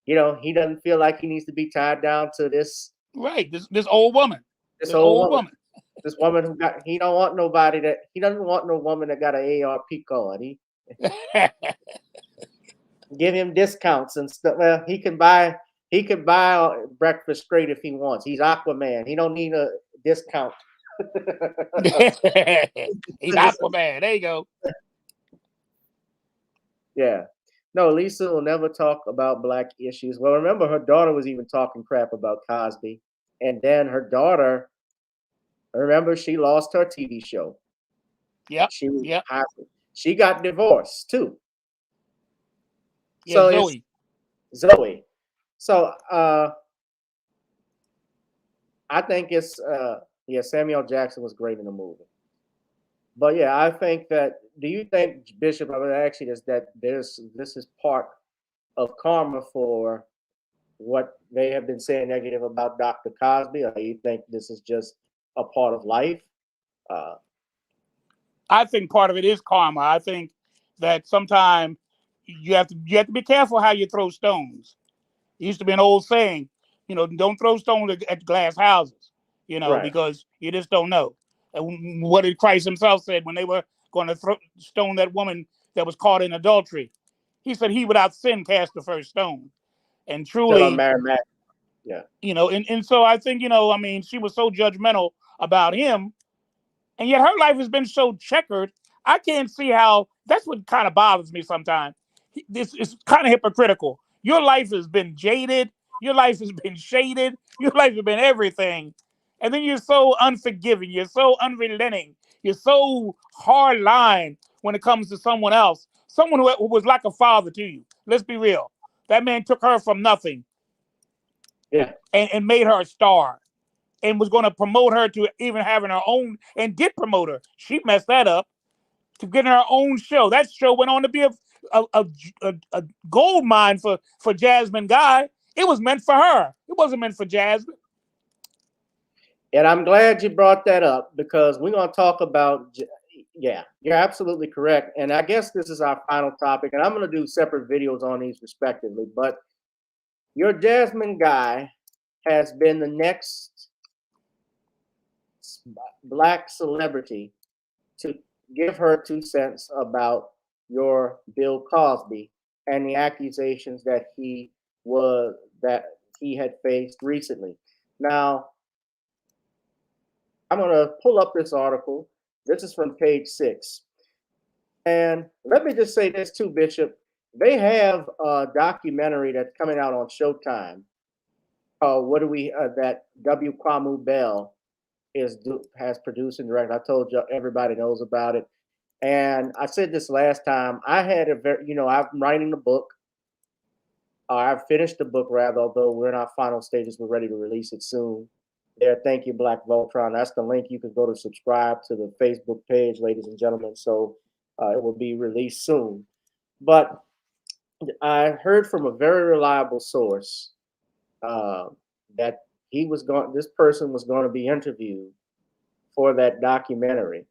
He doesn't feel like he needs to be tied down to this Right, this old woman. This old woman. This woman he doesn't want no woman that got an ARP card. He give him discounts and stuff. Well, he can buy breakfast straight if he wants. He's Aquaman. He don't need a discount. He's Aquaman. There you go. Yeah. No, Lisa will never talk about black issues. Well, remember, her daughter was even talking crap about Cosby. And then her daughter, remember, she lost her TV show. Yep. She got divorced too. Yeah, so Zoe. So I think it's Samuel Jackson was great in the movie. But yeah, I think that. Do you think, Bishop? I would ask you this: that this is part of karma for what they have been saying negative about Dr. Cosby, or do you think this is just a part of life? I think part of it is karma. I think that sometimes you have to be careful how you throw stones. It used to be an old saying, don't throw stones at glass houses, Right. because you just don't know. And what did Christ himself said when they were going to stone that woman that was caught in adultery? He said, "He without sin cast the first stone." And truly, yeah. And so I think, she was so judgmental about him, and yet her life has been so checkered. I can't see how. That's what kind of bothers me sometimes. This is kind of hypocritical. Your life has been jaded. Your life has been shaded. Your life has been everything. And then you're so unforgiving. You're so unrelenting. You're so hard line when it comes to someone else. Someone who was like a father to you. Let's be real. That man took her from nothing. Yeah. And made her a star. And was going to promote her to even having her own, and did promote her. She messed that up to getting her own show. That show went on to be a gold mine for Jasmine Guy. It was meant for her. It wasn't meant for Jasmine. And I'm glad you brought that up, because we're going to talk about, yeah, you're absolutely correct. And I guess this is our final topic, and I'm going to do separate videos on these respectively. But your Jasmine Guy has been the next black celebrity to give her 2 cents about your Bill Cosby and the accusations that he had faced recently. Now, I'm going to pull up this article. This is from page 6. And let me just say this too, Bishop. They have a documentary that's coming out on Showtime. That W. Kwamu Bell has produced and directed. I told you everybody knows about it. And I said this last time. I had I'm writing the book. I've finished the book, rather, although we're in our final stages. We're ready to release it soon. There, thank you, Black Voltron. That's the link. You can go to subscribe to the Facebook page, ladies and gentlemen. So it will be released soon. But I heard from a very reliable source that this person was going to be interviewed for that documentary,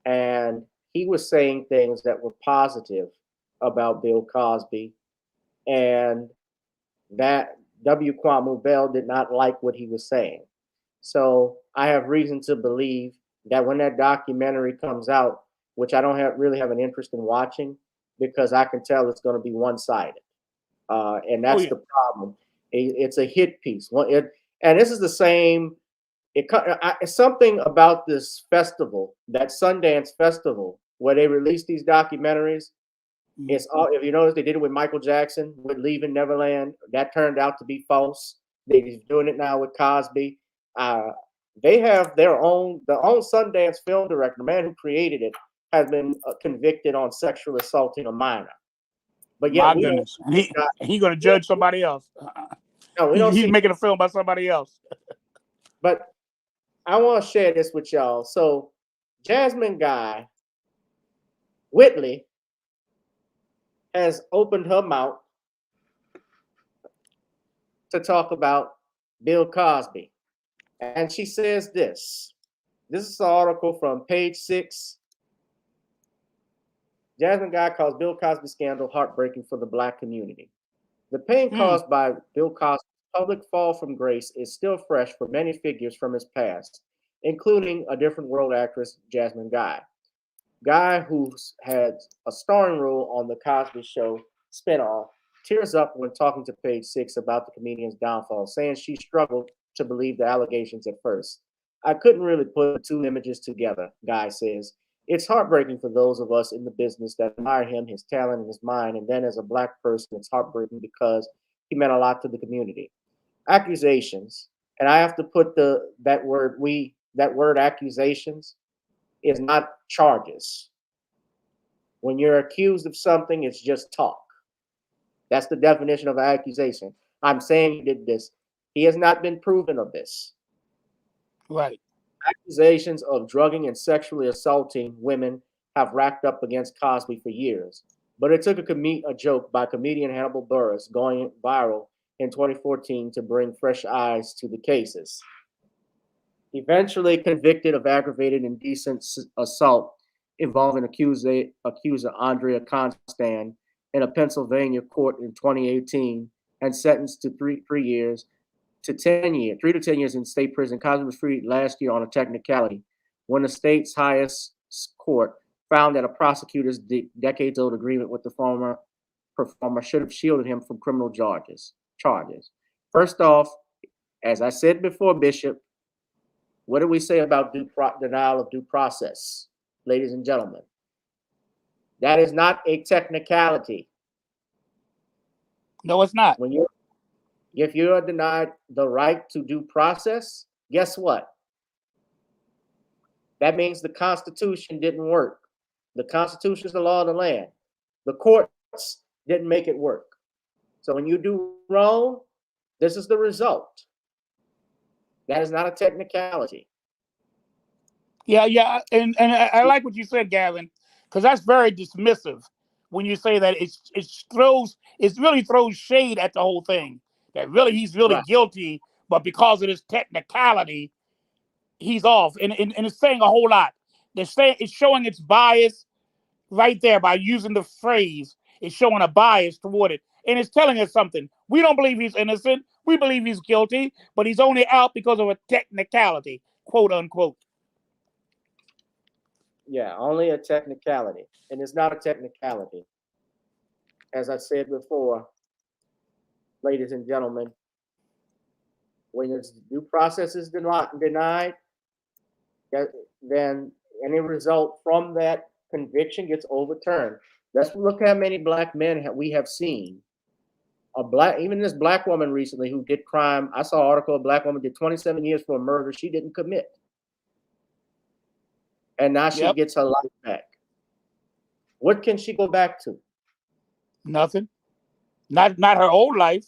and he was saying things that were positive about Bill Cosby, and that W. Kwamu Bell did not like what he was saying. So I have reason to believe that when that documentary comes out, which I don't really have an interest in watching, because I can tell it's going to be one-sided, and that's the problem. It's a hit piece. And this is the same. It's something about this festival, that Sundance Festival, where they release these documentaries. It's all, if you notice, they did it with Michael Jackson with Leaving Neverland. That turned out to be false. They're doing it now with Cosby. They have their own Sundance film director, the man who created it, has been convicted on sexual assaulting a minor. But yeah, my goodness, he's going to judge somebody else. No, he's making a film about somebody else. But I want to share this with y'all. So, Jasmine Guy Whitley has opened her mouth to talk about Bill Cosby. And she says this. This is an article from page 6. Jasmine Guy calls Bill Cosby scandal heartbreaking for the Black community. The pain caused by Bill Cosby's public fall from grace is still fresh for many figures from his past, including a different world actress, Jasmine Guy. Guy, who had a starring role on The Cosby Show spinoff, tears up when talking to Page 6 about the comedian's downfall, saying she struggled to believe the allegations at first. I couldn't really put the two images together, Guy says. It's heartbreaking for those of us in the business that admire him, his talent, and his mind. And then as a Black person, it's heartbreaking because he meant a lot to the community. Accusations, and I have to put that word accusations is not charges. When you're accused of something, it's just talk. That's the definition of an accusation. I'm saying he did this. He has not been proven of this. Right. Accusations of drugging and sexually assaulting women have racked up against Cosby for years. But it took a joke by comedian Hannibal Buress going viral in 2014 to bring fresh eyes to the cases. Eventually convicted of aggravated indecent assault involving accuser Andrea Constant in a Pennsylvania court in 2018 and sentenced to 3 to 10 years in state prison. Cosby was freed last year on a technicality when the state's highest court found that a prosecutor's decades-old agreement with the former performer should have shielded him from criminal charges. First off, as I said before, Bishop, what do we say about denial of due process, ladies and gentlemen? That is not a technicality. No, it's not. If you are denied the right to due process, guess what? That means the Constitution didn't work. The Constitution is the law of the land. The courts didn't make it work. So when you do wrong, this is the result. That is not a technicality. Yeah, and I like what you said, Gavin, because that's very dismissive when you say that it really throws shade at the whole thing. That really he's really guilty, but because of this technicality, he's off, and it's saying a whole lot. It's showing its bias right there by using the phrase. It's showing a bias toward it, and it's telling us something. We don't believe he's innocent. We believe he's guilty, but he's only out because of a technicality, quote unquote. Yeah, only a technicality. And it's not a technicality. As I said before, ladies and gentlemen, when the due process is denied, then any result from that conviction gets overturned. Let's look how many Black men we have seen. Even this Black woman recently who did crime. I saw an article, a Black woman did 27 years for a murder she didn't commit. And now she gets her life back. What can she go back to? Nothing. Not her old life.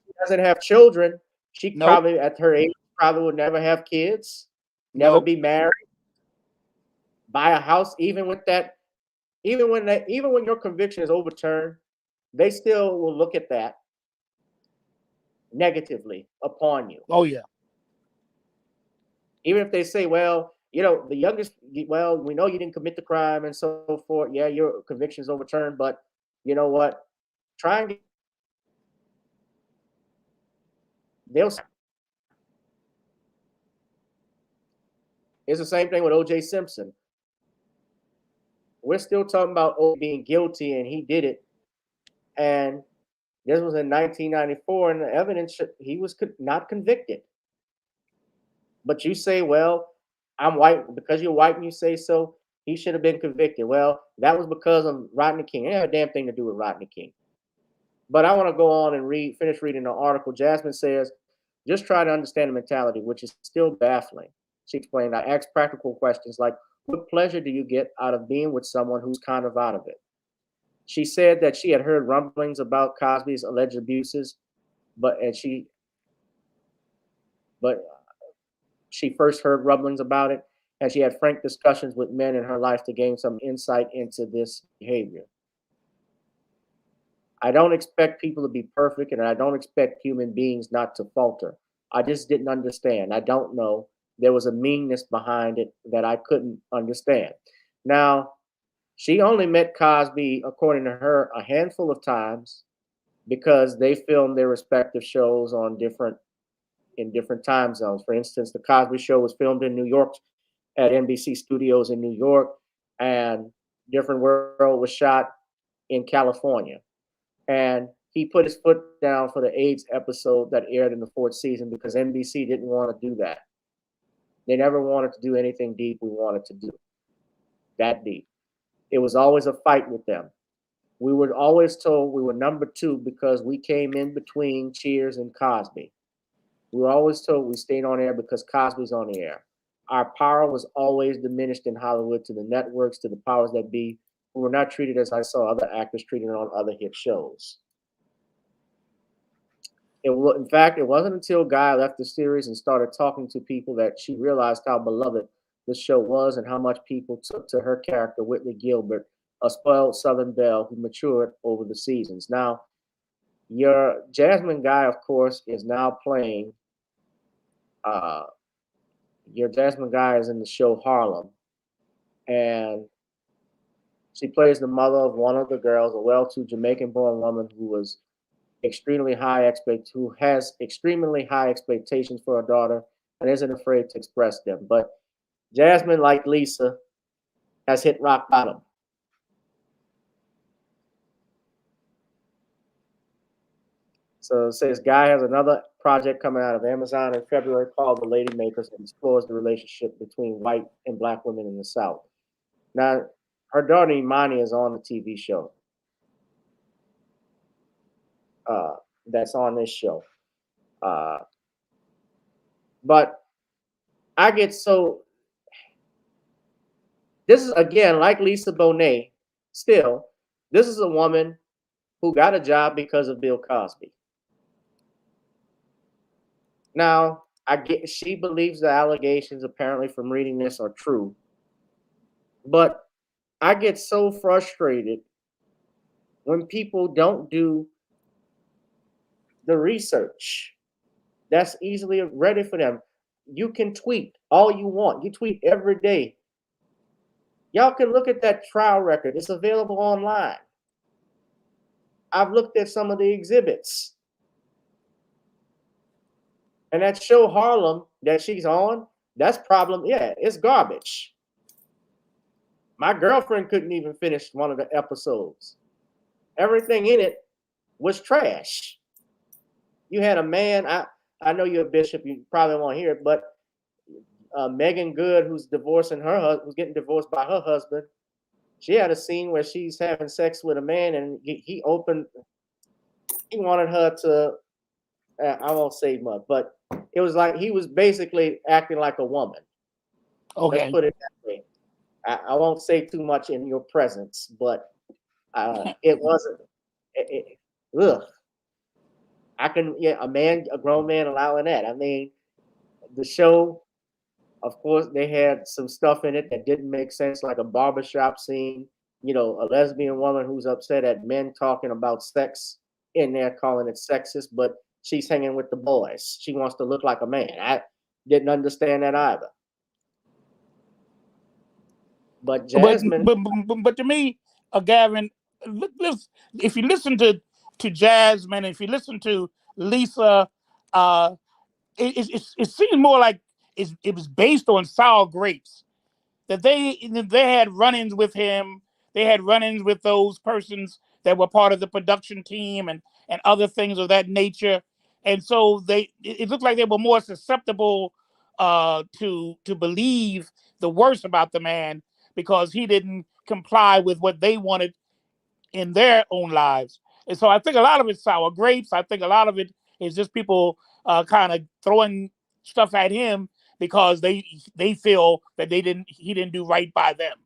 She doesn't have children. She probably, at her age, probably would never have kids, never be married, buy a house. Even when your conviction is overturned, they still will look at that negatively upon you. Oh yeah. Even if they say, well, the youngest, well, we know you didn't commit the crime and so forth. Yeah, your conviction is overturned, but you know what? Try and get. It's the same thing with O.J. Simpson. We're still talking about O being guilty and he did it. And this was in 1994, and the evidence he was not convicted. But you say, well, I'm white, because you're white and you say so, he should have been convicted. Well, that was because of Rodney King. It had a damn thing to do with Rodney King. But I want to go on and finish reading the article. Jasmine says, just try to understand the mentality, which is still baffling. She explained, I asked practical questions like, what pleasure do you get out of being with someone who's kind of out of it? She said that she had heard rumblings about Cosby's alleged abuses, but she first heard rumblings about it, and she had frank discussions with men in her life to gain some insight into this behavior. I don't expect people to be perfect, and I don't expect human beings not to falter. I just didn't understand. I don't know. there was a meanness behind it that I couldn't understand. Now, she only met Cosby, according to her, a handful of times because they filmed their respective shows on different time zones. For instance, the Cosby Show was filmed in New York at NBC Studios in New York, and Different World was shot in California. And he put his foot down for the AIDS episode that aired in the fourth season because NBC didn't want to do that. They never wanted to do anything deep we wanted to do. That deep. It was always a fight with them. We were always told we were number two because we came in between Cheers and Cosby. We were always told we stayed on air because Cosby's on the air. Our power was always diminished in Hollywood to the networks, to the powers that be. We were not treated as I saw other actors treated on other hit shows. In fact, it wasn't until Guy left the series and started talking to people that she realized how beloved the show was and how much people took to her character, Whitley Gilbert, a spoiled Southern belle who matured over the seasons. Now, your Jasmine Guy, of course, is now playing. Your Jasmine Guy is in the show Harlem, and she plays the mother of one of the girls, a well-to Jamaican-born woman who has extremely high expectations for her daughter and isn't afraid to express them. But Jasmine, like Lisa, has hit rock bottom. So it says Guy has another project coming out of Amazon in February called The Lady Makers and explores the relationship between white and black women in the South. Now, her daughter Imani is on the TV show that's on this show. But I get so... This is, again, like Lisa Bonet, still, this is a woman who got a job because of Bill Cosby. Now, she believes the allegations, apparently from reading this, are true. But I get so frustrated when people don't do the research that's easily ready for them. You can tweet all you want. You tweet every day. Y'all can look at that trial record. It's available online. I've looked at some of the exhibits. And that show Harlem that she's on, that's problem. Yeah, it's garbage. My girlfriend couldn't even finish one of the episodes. Everything in it was trash. You had a man, I know you're a bishop, you probably won't hear it, but Megan Good, who's who's getting divorced by her husband, she had a scene where she's having sex with a man and he wanted her to, I won't say much, but it was like he was basically acting like a woman. Okay. Let's put it that way. I won't say too much in your presence, but it wasn't. Ugh. A grown man allowing that. I mean, the show, of course, they had some stuff in it that didn't make sense, like a barbershop scene. You know, a lesbian woman who's upset at men talking about sex in there, calling it sexist, but she's hanging with the boys. She wants to look like a man. I didn't understand that either. But Jasmine, but to me, Gavin, if you listen to Jasmine, if you listen to Lisa, it seems more like it was based on sour grapes. That they had run-ins with him, they had run-ins with those persons that were part of the production team and other things of that nature, and so it looked like they were more susceptible to believe the worst about the man because he didn't comply with what they wanted in their own lives. And so I think a lot of it's sour grapes. I think a lot of it is just people kind of throwing stuff at him because they feel that he didn't do right by them.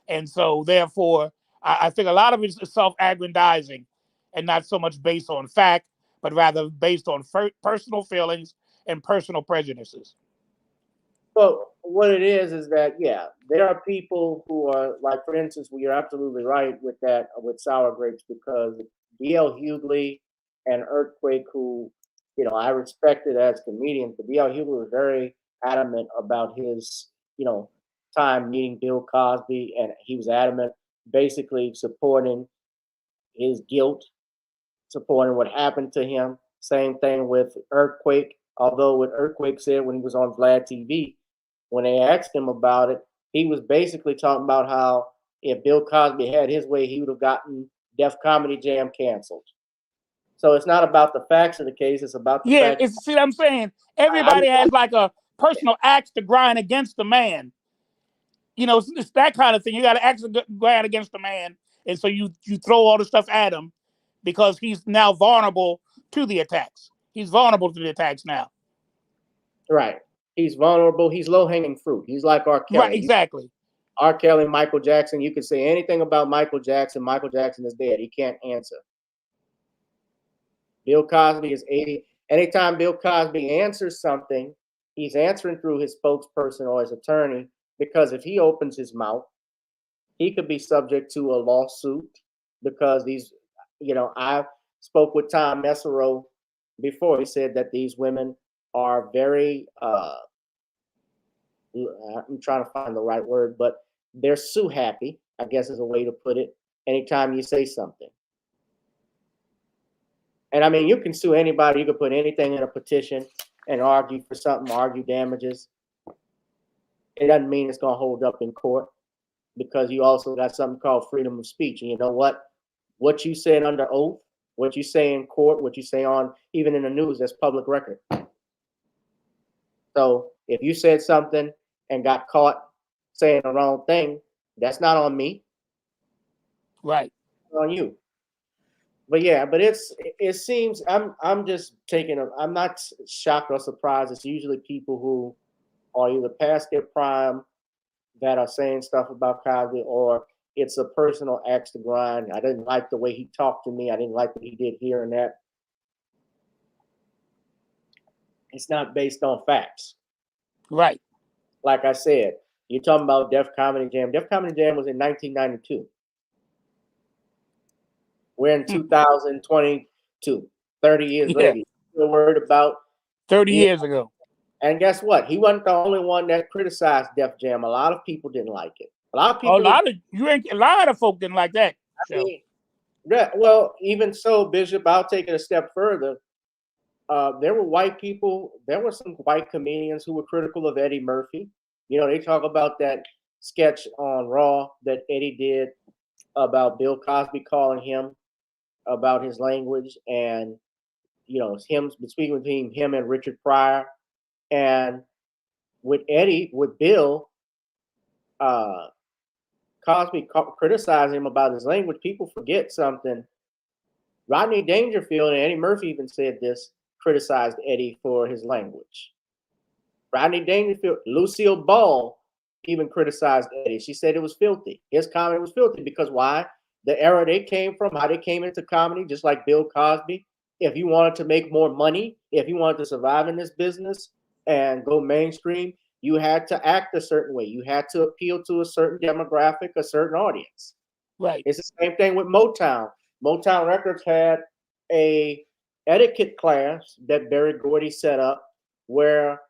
And so therefore, I think a lot of it is self-aggrandizing and not so much based on fact, but rather based on personal feelings and personal prejudices. Well, what it is that, yeah, there are people who are, like, for instance, you're absolutely right with that, with sour grapes, because D.L. Hughley and Earthquake, who, I respected as comedians, but D.L. Hughley was very adamant about his, time meeting Bill Cosby, and he was adamant, basically supporting his guilt, supporting what happened to him. Same thing with Earthquake. Although what Earthquake said when he was on Vlad TV, when they asked him about it, he was basically talking about how if Bill Cosby had his way, he would have gotten Def Comedy Jam canceled. So it's not about the facts of the case; it's about the fact. It's see what I'm saying. Everybody has like a personal axe to grind against the man. It's that kind of thing. You got to axe to grind against the man, and so you throw all the stuff at him because he's now vulnerable to the attacks. He's vulnerable to the attacks now. Right. He's vulnerable. He's low-hanging fruit. He's like R. Kelly. Right, exactly. R. Kelly, Michael Jackson. You could say anything about Michael Jackson. Michael Jackson is dead. He can't answer. Bill Cosby is 80. Anytime Bill Cosby answers something, he's answering through his spokesperson or his attorney, because if he opens his mouth, he could be subject to a lawsuit because I spoke with Tom Messero before. He said that these women are very, I'm trying to find the right word, but they're sue happy, I guess is a way to put it, anytime you say something. And I mean, you can sue anybody. You can put anything in a petition and argue for something, argue damages. It doesn't mean it's going to hold up in court, because you also got something called freedom of speech. And you know what? What you said under oath, what you say in court, what you say on, even in the news, that's public record. So if you said something and got caught saying the wrong thing, that's not on me. Right. It's on you. But yeah, but it seems I'm just I'm not shocked or surprised. It's usually people who are either past their prime that are saying stuff about Cosby, or it's a personal axe to grind. I didn't like the way he talked to me. I didn't like what he did here and that. It's not based on facts. Right. Like I said, you're talking about Def Comedy Jam. Def Comedy Jam was in 1992. We're in 2022, 30 years later. Still worried about 30 years ago. And guess what? He wasn't the only one that criticized Def Jam. A lot of people didn't like it. A lot of people. A lot of folk didn't like that. Well, even so, Bishop, I'll take it a step further. There were white people. There were some white comedians who were critical of Eddie Murphy. They talk about that sketch on Raw that Eddie did about Bill Cosby calling him about his language, and him speaking between him and Richard Pryor. And with Bill, Cosby criticizing him about his language, people forget something. Rodney Dangerfield, and Eddie Murphy even said this, criticized Eddie for his language. Rodney Dangerfield, Lucille Ball even criticized Eddie. She said it was filthy. His comedy was filthy because why? The era they came from, how they came into comedy, just like Bill Cosby. If you wanted to make more money, if you wanted to survive in this business and go mainstream, you had to act a certain way. You had to appeal to a certain demographic, a certain audience. Right. It's the same thing with Motown. Motown Records had a etiquette class that Berry Gordy set up, where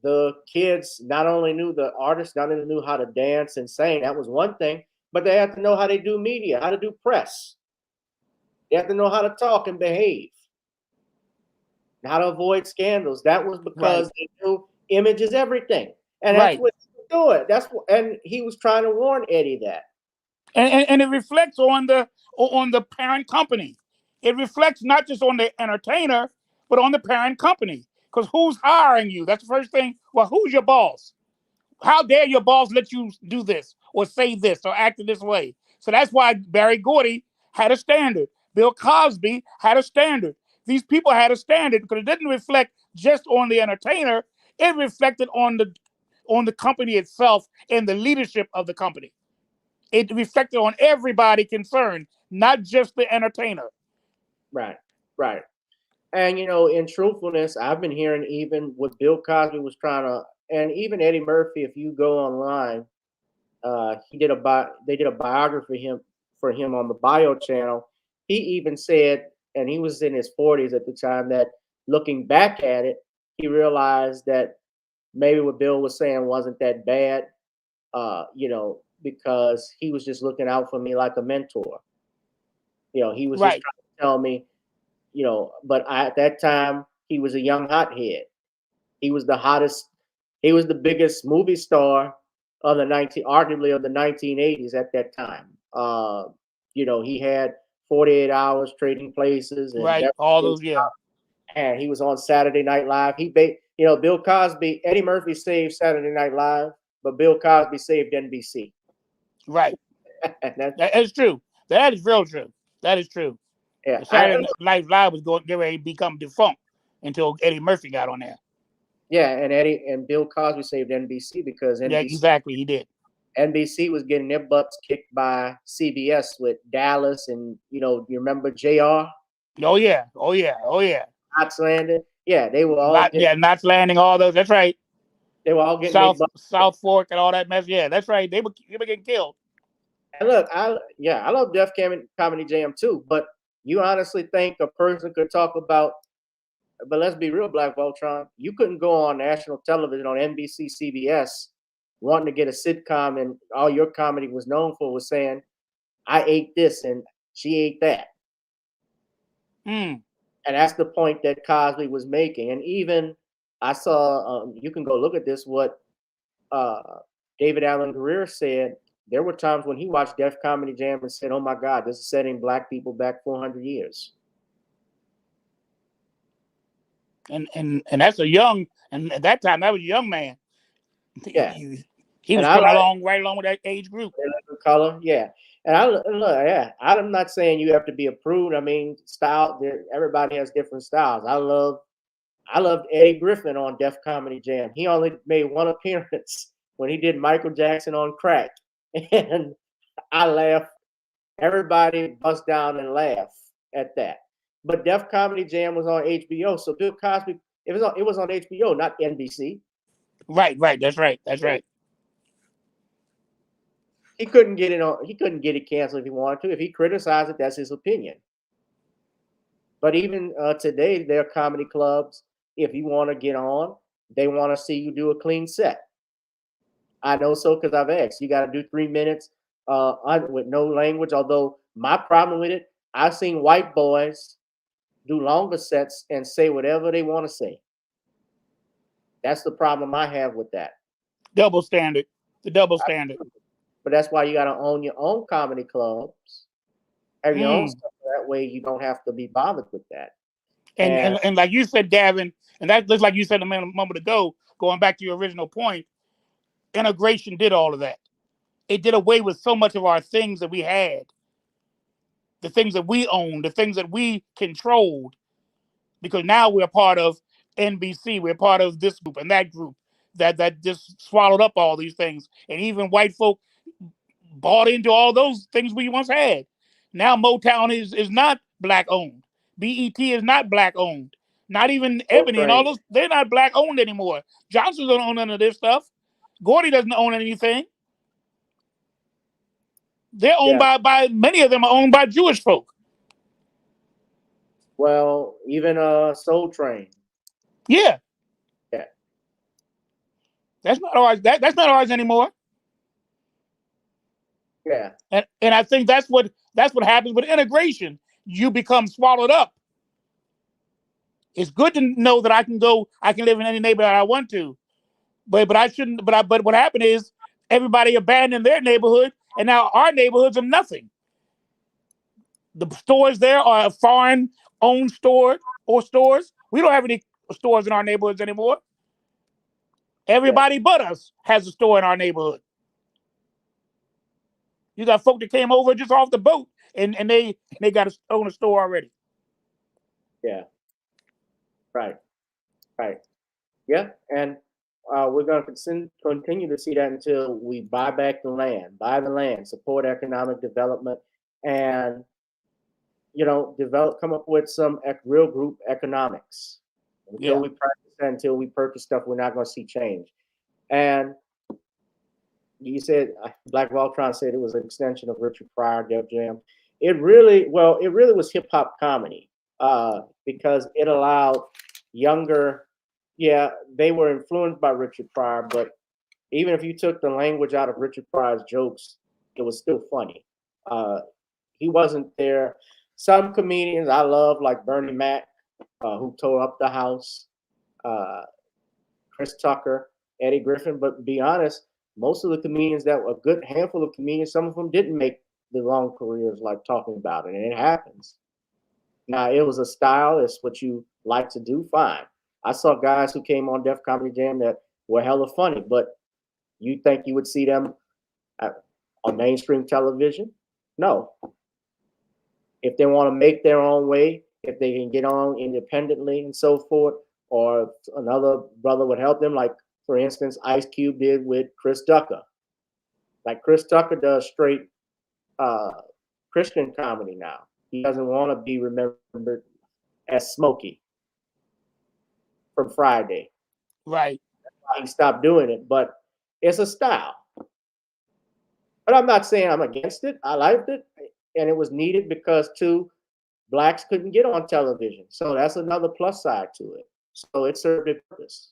the kids not only knew, the artists not only knew how to dance and sing, that was one thing, but they had to know how to do media, how to do press. They had to know how to talk and behave, and how to avoid scandals. That was because they knew image is everything. And that's what he was doing. And he was trying to warn Eddie that. And it reflects on the parent company. It reflects not just on the entertainer, but on the parent company. Because who's hiring you? That's the first thing. Well, who's your boss? How dare your boss let you do this or say this or act in this way? So that's why Berry Gordy had a standard. Bill Cosby had a standard. These people had a standard because it didn't reflect just on the entertainer. It reflected on the company itself and the leadership of the company. It reflected on everybody concerned, not just the entertainer. Right. And, in truthfulness, I've been hearing even what Bill Cosby was trying to, and even Eddie Murphy, if you go online, they did a biography for him on the Bio channel. He even said, and he was in his 40s at the time, that looking back at it, he realized that maybe what Bill was saying wasn't that bad, because he was just looking out for me like a mentor. He was just Right. trying to tell me, but at that time, he was a young hothead. He was the hottest, he was the biggest movie star of arguably of the 1980s at that time. He had 48 Hours, Trading Places, and Right. All those, yeah. And he was on Saturday Night Live. Bill Cosby, Eddie Murphy saved Saturday Night Live, but Bill Cosby saved NBC. Right. That is true. That is real true. That is true. Yeah. Saturday Night Live was getting ready to become defunct until Eddie Murphy got on there. Yeah, and Bill Cosby saved NBC because NBC, yeah, exactly, he did. NBC was getting their butts kicked by CBS with Dallas, and you remember JR? Oh yeah, oh yeah, oh yeah. Knots Landing. Yeah, they were all Knots Landing, all those. That's right. They were all getting South Fork and all that mess. Yeah, that's right. They were getting killed. And look, I love Def Comedy Jam too, but you honestly think a person could talk about? But let's be real, Black Voltron. You couldn't go on national television on NBC, CBS, wanting to get a sitcom, and all your comedy was known for was saying, "I ate this and she ate that." Mm. And that's the point that Cosby was making. And even I saw, you can go look at this, what David Allen Greer said. There were times when he watched Def Comedy Jam and said, "Oh my God, this is setting Black people back 400 years." And that's a young, and at that time, that was a young man. Yeah. He was coming right along with that age group. Color, yeah. And I'm not saying you have to be a prude. I mean, style. Everybody has different styles. I loved Eddie Griffin on Def Comedy Jam. He only made one appearance when he did Michael Jackson on crack, and I laughed. Everybody bust down and laugh at that. But Def Comedy Jam was on HBO, so Bill Cosby, it was on HBO, not NBC. Right. That's right. He couldn't get it on. He couldn't get it canceled if he wanted to. If he criticized it, that's his opinion. But even today, there are comedy clubs. If you want to get on, they want to see you do a clean set. I know so because I've asked. You got to do 3 minutes with no language. Although my problem with it, I've seen white boys do longer sets and say whatever they want to say. That's the problem I have with that. Double standard. The double standard. But that's why you got to own your own comedy clubs. Have your own stuff. That way you don't have to be bothered with that. And like you said, Gavin, and that just like you said a moment ago, going back to your original point, integration did all of that. It did away with so much of our things that we had, the things that we owned, the things that we controlled, because now we're part of NBC, we're part of this group and that group that just swallowed up all these things. And even white folk bought into all those things we once had. Now Motown is not Black owned. BET is not Black owned. Not even Ebony and all those, they're not Black owned anymore. Johnson's don't own none of this stuff. Gordy doesn't own anything. They're owned by many of them are owned by Jewish folk. Well, even Soul Train. Yeah. That's not ours. That's not ours anymore. Yeah. And I think that's what happens with integration. You become swallowed up. It's good to know that I can live in any neighborhood I want to. But I shouldn't, but what happened is everybody abandoned their neighborhood and now our neighborhoods are nothing. The stores there are foreign owned stores. We don't have any stores in our neighborhoods anymore. Everybody but us has a store in our neighborhood. You got folk that came over just off the boat and they got to own a store already. Yeah. Right. Yeah. And we're going to continue to see that until we buy the land, support economic development, and come up with some real group economics. Until we practice that, until we purchase stuff, we're not going to see change. And you said, Black Voltron said it was an extension of Richard Pryor, Def Jam. It really was hip hop comedy because it allowed younger Yeah, they were influenced by Richard Pryor, but even if you took the language out of Richard Pryor's jokes, it was still funny. Uh, he wasn't there. Some comedians I love, like Bernie Mac, who tore up the house, uh, Chris Tucker, Eddie Griffin. But to be honest, most of the comedians that were a good handful of comedians, some of them didn't make the long careers like talking about it, and it happens. Now, it was a style, it's what you like to do, fine. I saw guys who came on Def Comedy Jam that were hella funny, but you think you would see them on mainstream television? No. If they want to make their own way, if they can get on independently and so forth, or another brother would help them, like, for instance, Ice Cube did with Chris Tucker. Like, Chris Tucker does straight Christian comedy now. He doesn't want to be remembered as Smokey from Friday. Right. That's why he stopped doing it, but it's a style. But I'm not saying I'm against it. I liked it, and it was needed because, too, blacks couldn't get on television. So that's another plus side to it. So it served its purpose.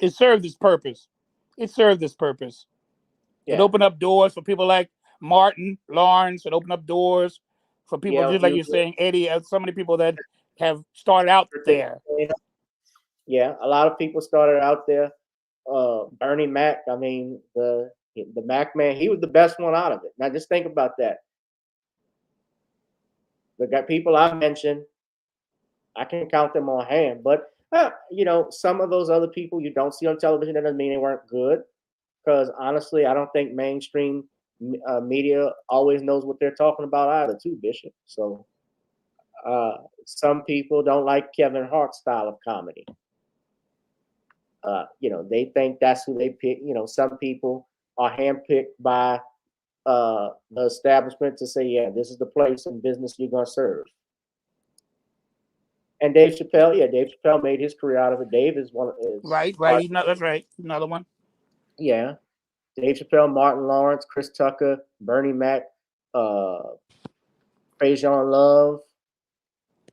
It served its purpose. It served its purpose. Yeah. It opened up doors for people like Martin Lawrence. It opened up doors for people just like you're saying, Eddie, so many people that have started out there. Yeah, a lot of people started out there. Bernie Mac, I mean, the Mac man, he was the best one out of it. Now just think about that. The people I mentioned, I can count them on hand, but you know, some of those other people you don't see on television, that doesn't mean they weren't good. Because honestly, I don't think mainstream media always knows what they're talking about either, too, Bishop. So some people don't like Kevin Hart's style of comedy. You know, they think that's who they pick. You know, some people are handpicked by the establishment to say, yeah, this is the place and business you're going to serve. And Dave Chappelle, yeah, Dave Chappelle made his career out of it. Dave is one of his. Right. That's right. Another one. Yeah. Dave Chappelle, Martin Lawrence, Chris Tucker, Bernie Mac, Faison Love.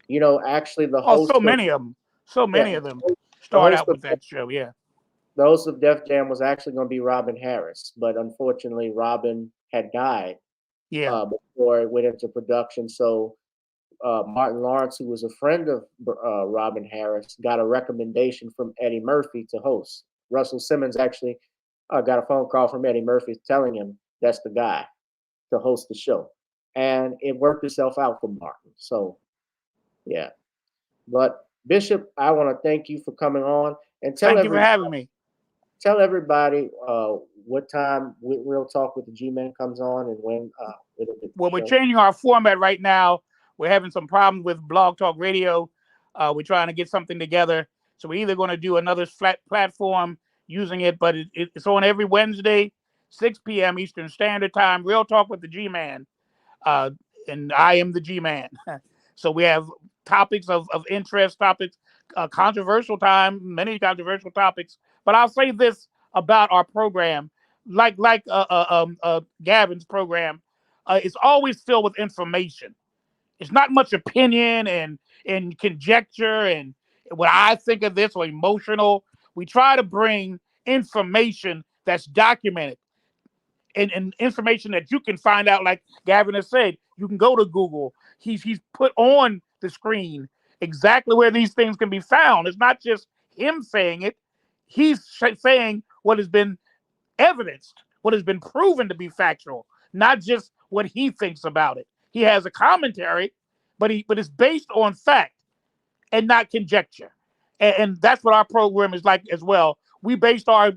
You know, actually the host. So many of them. So many of them start out with that show, yeah. The host of Def Jam was actually going to be Robin Harris, but unfortunately Robin had died before it went into production. So Martin Lawrence, who was a friend of Robin Harris, got a recommendation from Eddie Murphy to host. Russell Simmons actually got a phone call from Eddie Murphy telling him that's the guy to host the show. And it worked itself out for Martin. So, yeah. But, Bishop, I want to thank you for coming on. And thank you for having me. Tell everybody what time Real Talk with the G-Man comes on and when it'll be. Well, we're changing our format right now. We're having some problems with Blog Talk Radio. We're trying to get something together. So we're either going to do another flat platform using it, but it's on every Wednesday, 6 p.m. Eastern Standard Time. Real Talk with the G-Man. And I am the G-Man. So we have topics of interest, topics, controversial time, many controversial topics. But I'll say this about our program, like Gavin's program, it's always filled with information. It's not much opinion and conjecture and what I think of this or emotional. We try to bring information that's documented and information that you can find out, like Gavin has said, you can go to Google. He's put on the screen exactly where these things can be found. It's not just him saying it. He's saying what has been evidenced, what has been proven to be factual, not just what he thinks about it. He has a commentary, but it's based on fact and not conjecture. And that's what our program is like as well. We based our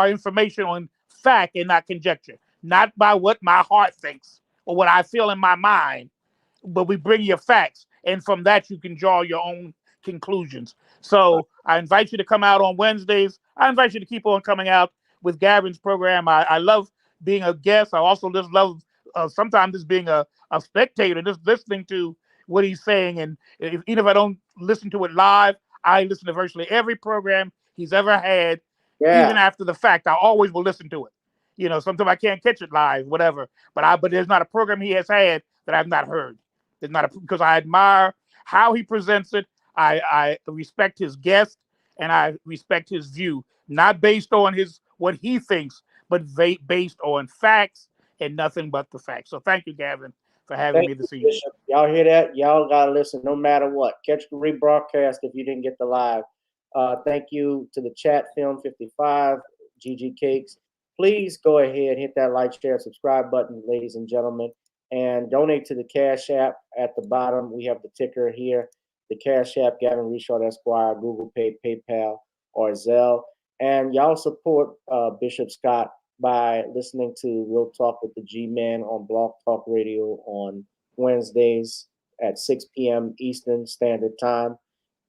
information on fact and not conjecture, not by what my heart thinks or what I feel in my mind, but we bring you facts. And from that, you can draw your own conclusions. So I invite you to come out on Wednesdays. I invite you to keep on coming out with Gavin's program. I love being a guest. I also just love sometimes just being a spectator, just listening to what he's saying. And even if I don't listen to it live, I listen to virtually every program he's ever had, even after the fact. I always will listen to it. You know, sometimes I can't catch it live, whatever. But there's not a program he has had that I've not heard. There's not because I admire how he presents it. I respect his guest and I respect his view, not based on what he thinks, but based on facts and nothing but the facts. So thank you, Gavin, for having me this evening. Bishop. Y'all hear that? Y'all gotta listen no matter what. Catch the rebroadcast if you didn't get the live. Thank you to the chat, Film 55, GG Cakes. Please go ahead, hit that like, share, subscribe button, ladies and gentlemen, and donate to the Cash App at the bottom. We have the ticker here. The Cash App, Gavin Richard Esquire, Google Pay, PayPal, or Zelle. And y'all support Bishop Scott by listening to Real Talk with the G-Man on Blog Talk Radio on Wednesdays at 6 p.m. Eastern Standard Time.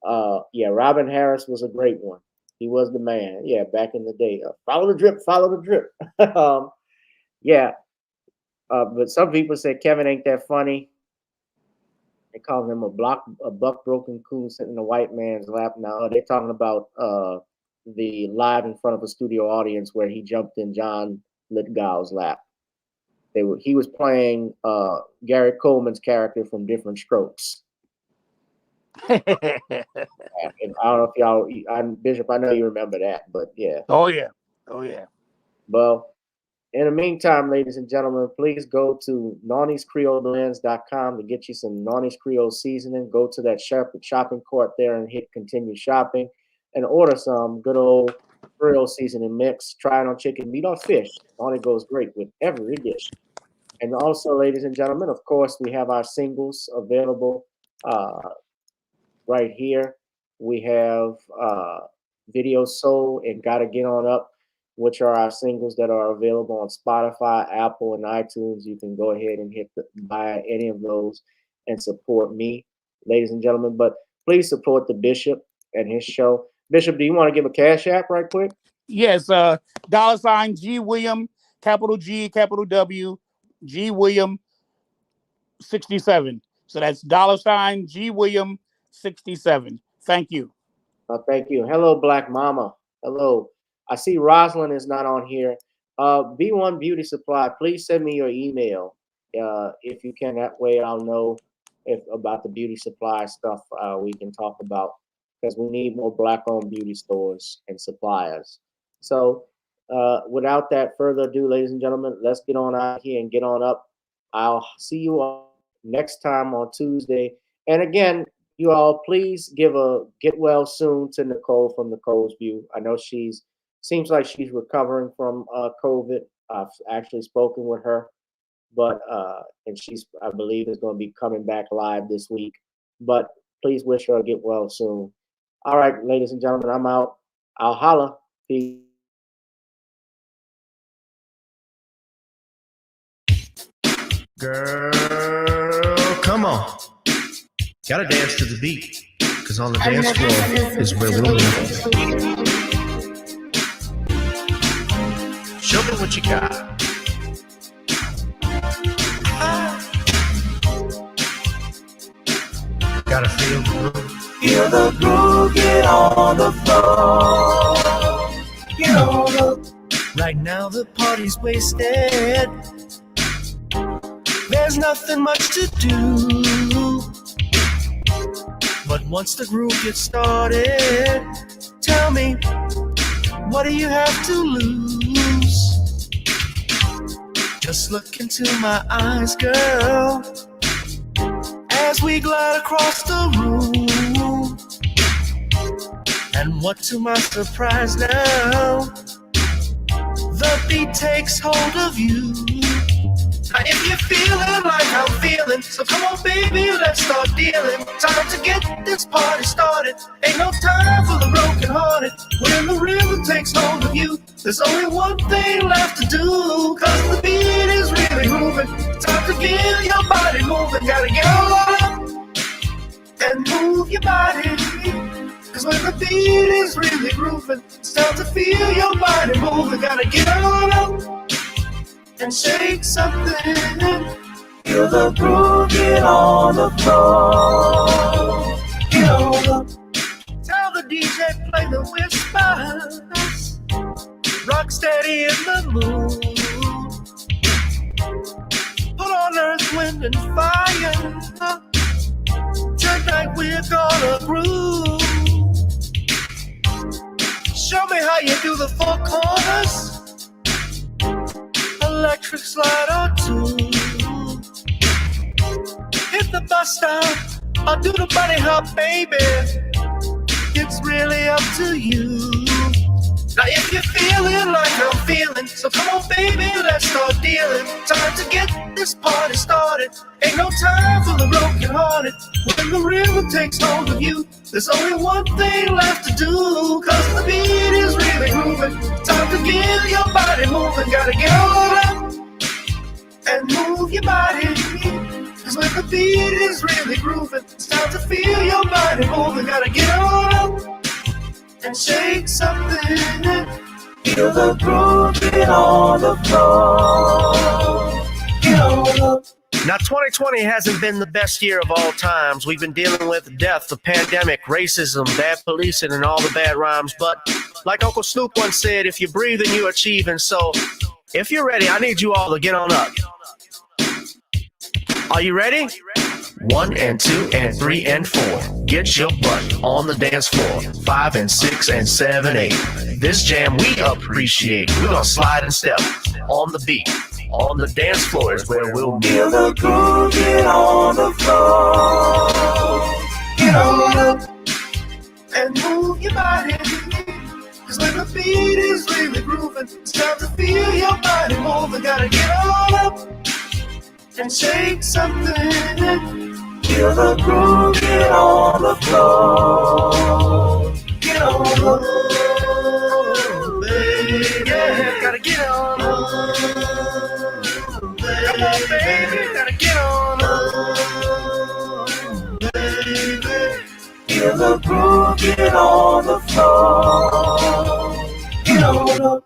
Robin Harris was a great one. He was the man. Yeah, back in the day. Follow the drip, follow the drip. But some people say Kevin ain't that funny. They call him a buck broken coon sitting in a white man's lap. Now they're talking about the live in front of a studio audience where he jumped in John Lithgow's lap. He was playing Gary Coleman's character from Different Strokes. And I don't know if y'all, Bishop, I know you remember that, but yeah. Oh yeah. Well, in the meantime, ladies and gentlemen, please go to NawniesCreoleBlends.com to get you some Nawnies Creole seasoning. Go to that shopping cart there and hit continue shopping and order some good old Creole seasoning mix. Try it on chicken, meat, or fish. It goes great with every dish. And also, ladies and gentlemen, of course, we have our singles available right here. We have Video Soul and Gotta Get On Up, which are our singles that are available on Spotify, Apple, and iTunes. You can go ahead and buy any of those and support me, ladies and gentlemen. But please support the Bishop and his show. Bishop, do you want to give a Cash App right quick? Yes, $G William, capital G, capital W, G William 67. So that's $G William 67. Thank you. Thank you. Hello, Black Mama. Hello. I see Rosalind is not on here. B1 Beauty Supply, please send me your email if you can. That way I'll know about the beauty supply stuff we can talk about, because we need more Black-owned beauty stores and suppliers. So without that further ado, ladies and gentlemen, let's get on out here and get on up. I'll see you all next time on Tuesday. And again, you all, please give a get well soon to Nicole from Nicole's View. I know seems like she's recovering from COVID. I've actually spoken with her, but and I believe is going to be coming back live this week. But please wish her a get well soon. All right, ladies and gentlemen, I'm out. I'll holla. Peace. Girl, come on. Gotta dance to the beat, because on the dance floor is where we'll be. Show me what you got. Gotta feel the groove. Feel the groove, get on the floor. Get on the. Right now the party's wasted. There's nothing much to do. But once the groove gets started, tell me, what do you have to lose? Just look into my eyes, girl, as we glide across the room. And what to my surprise now, the beat takes hold of you. Now if you're feeling like I'm feeling, so come on baby, let's start dealing. Time to get this party started. Ain't no time for the broken hearted. When the rhythm takes hold of you, there's only one thing left to do. Cause the beat is really moving. Time to feel your body moving. Gotta get on up and move your body. Cause when the beat is really grooving, it's time to feel your body moving. Gotta get on up and shake something. Feel the groove, get on the floor. Get on up. Tell the DJ play the whispers. Rock steady in the mood. Put on Earth, Wind, and Fire. Tonight we're gonna groove. how you do the four corners, electric slide or two. Hit the bus stop or do the bunny hop, baby. It's really up to you. Now if you're feeling like I'm feeling, so come on baby, let's start dealing. Time to get this party started. Ain't no time for the broken hearted. When the rhythm takes hold of you, there's only one thing left to do. Cause the beat is really grooving. Time to get your body moving. Gotta get on up and move your body. Cause when the beat is really grooving, it's time to feel your body moving. Gotta get on up and shake something. Feel the groove, get on the floor. Get on up. Now 2020 hasn't been the best year of all times. We've been dealing with death, the pandemic, racism, bad policing, and all the bad rhymes. But like Uncle Snoop once said, if you breathe and you achieve. And so if you're ready, I need you all to get on up. Are you ready? 1 and 2 and 3 and 4. Get your butt on the dance floor. 5 and 6 and 7, 8. This jam we appreciate. We're gonna slide and step on the beat. On the dance floor is where we'll be. Feel the groove, get on the floor. Get on up and move your body. Cause when the beat is really grooving, it's time to feel your body moving. Gotta get on up and shake something. Feel the groove, get on the floor. Get on up, baby. Yeah, gotta get on up. Come on, baby, gotta get on up, baby. Feel the groove, get on the floor. Get on up.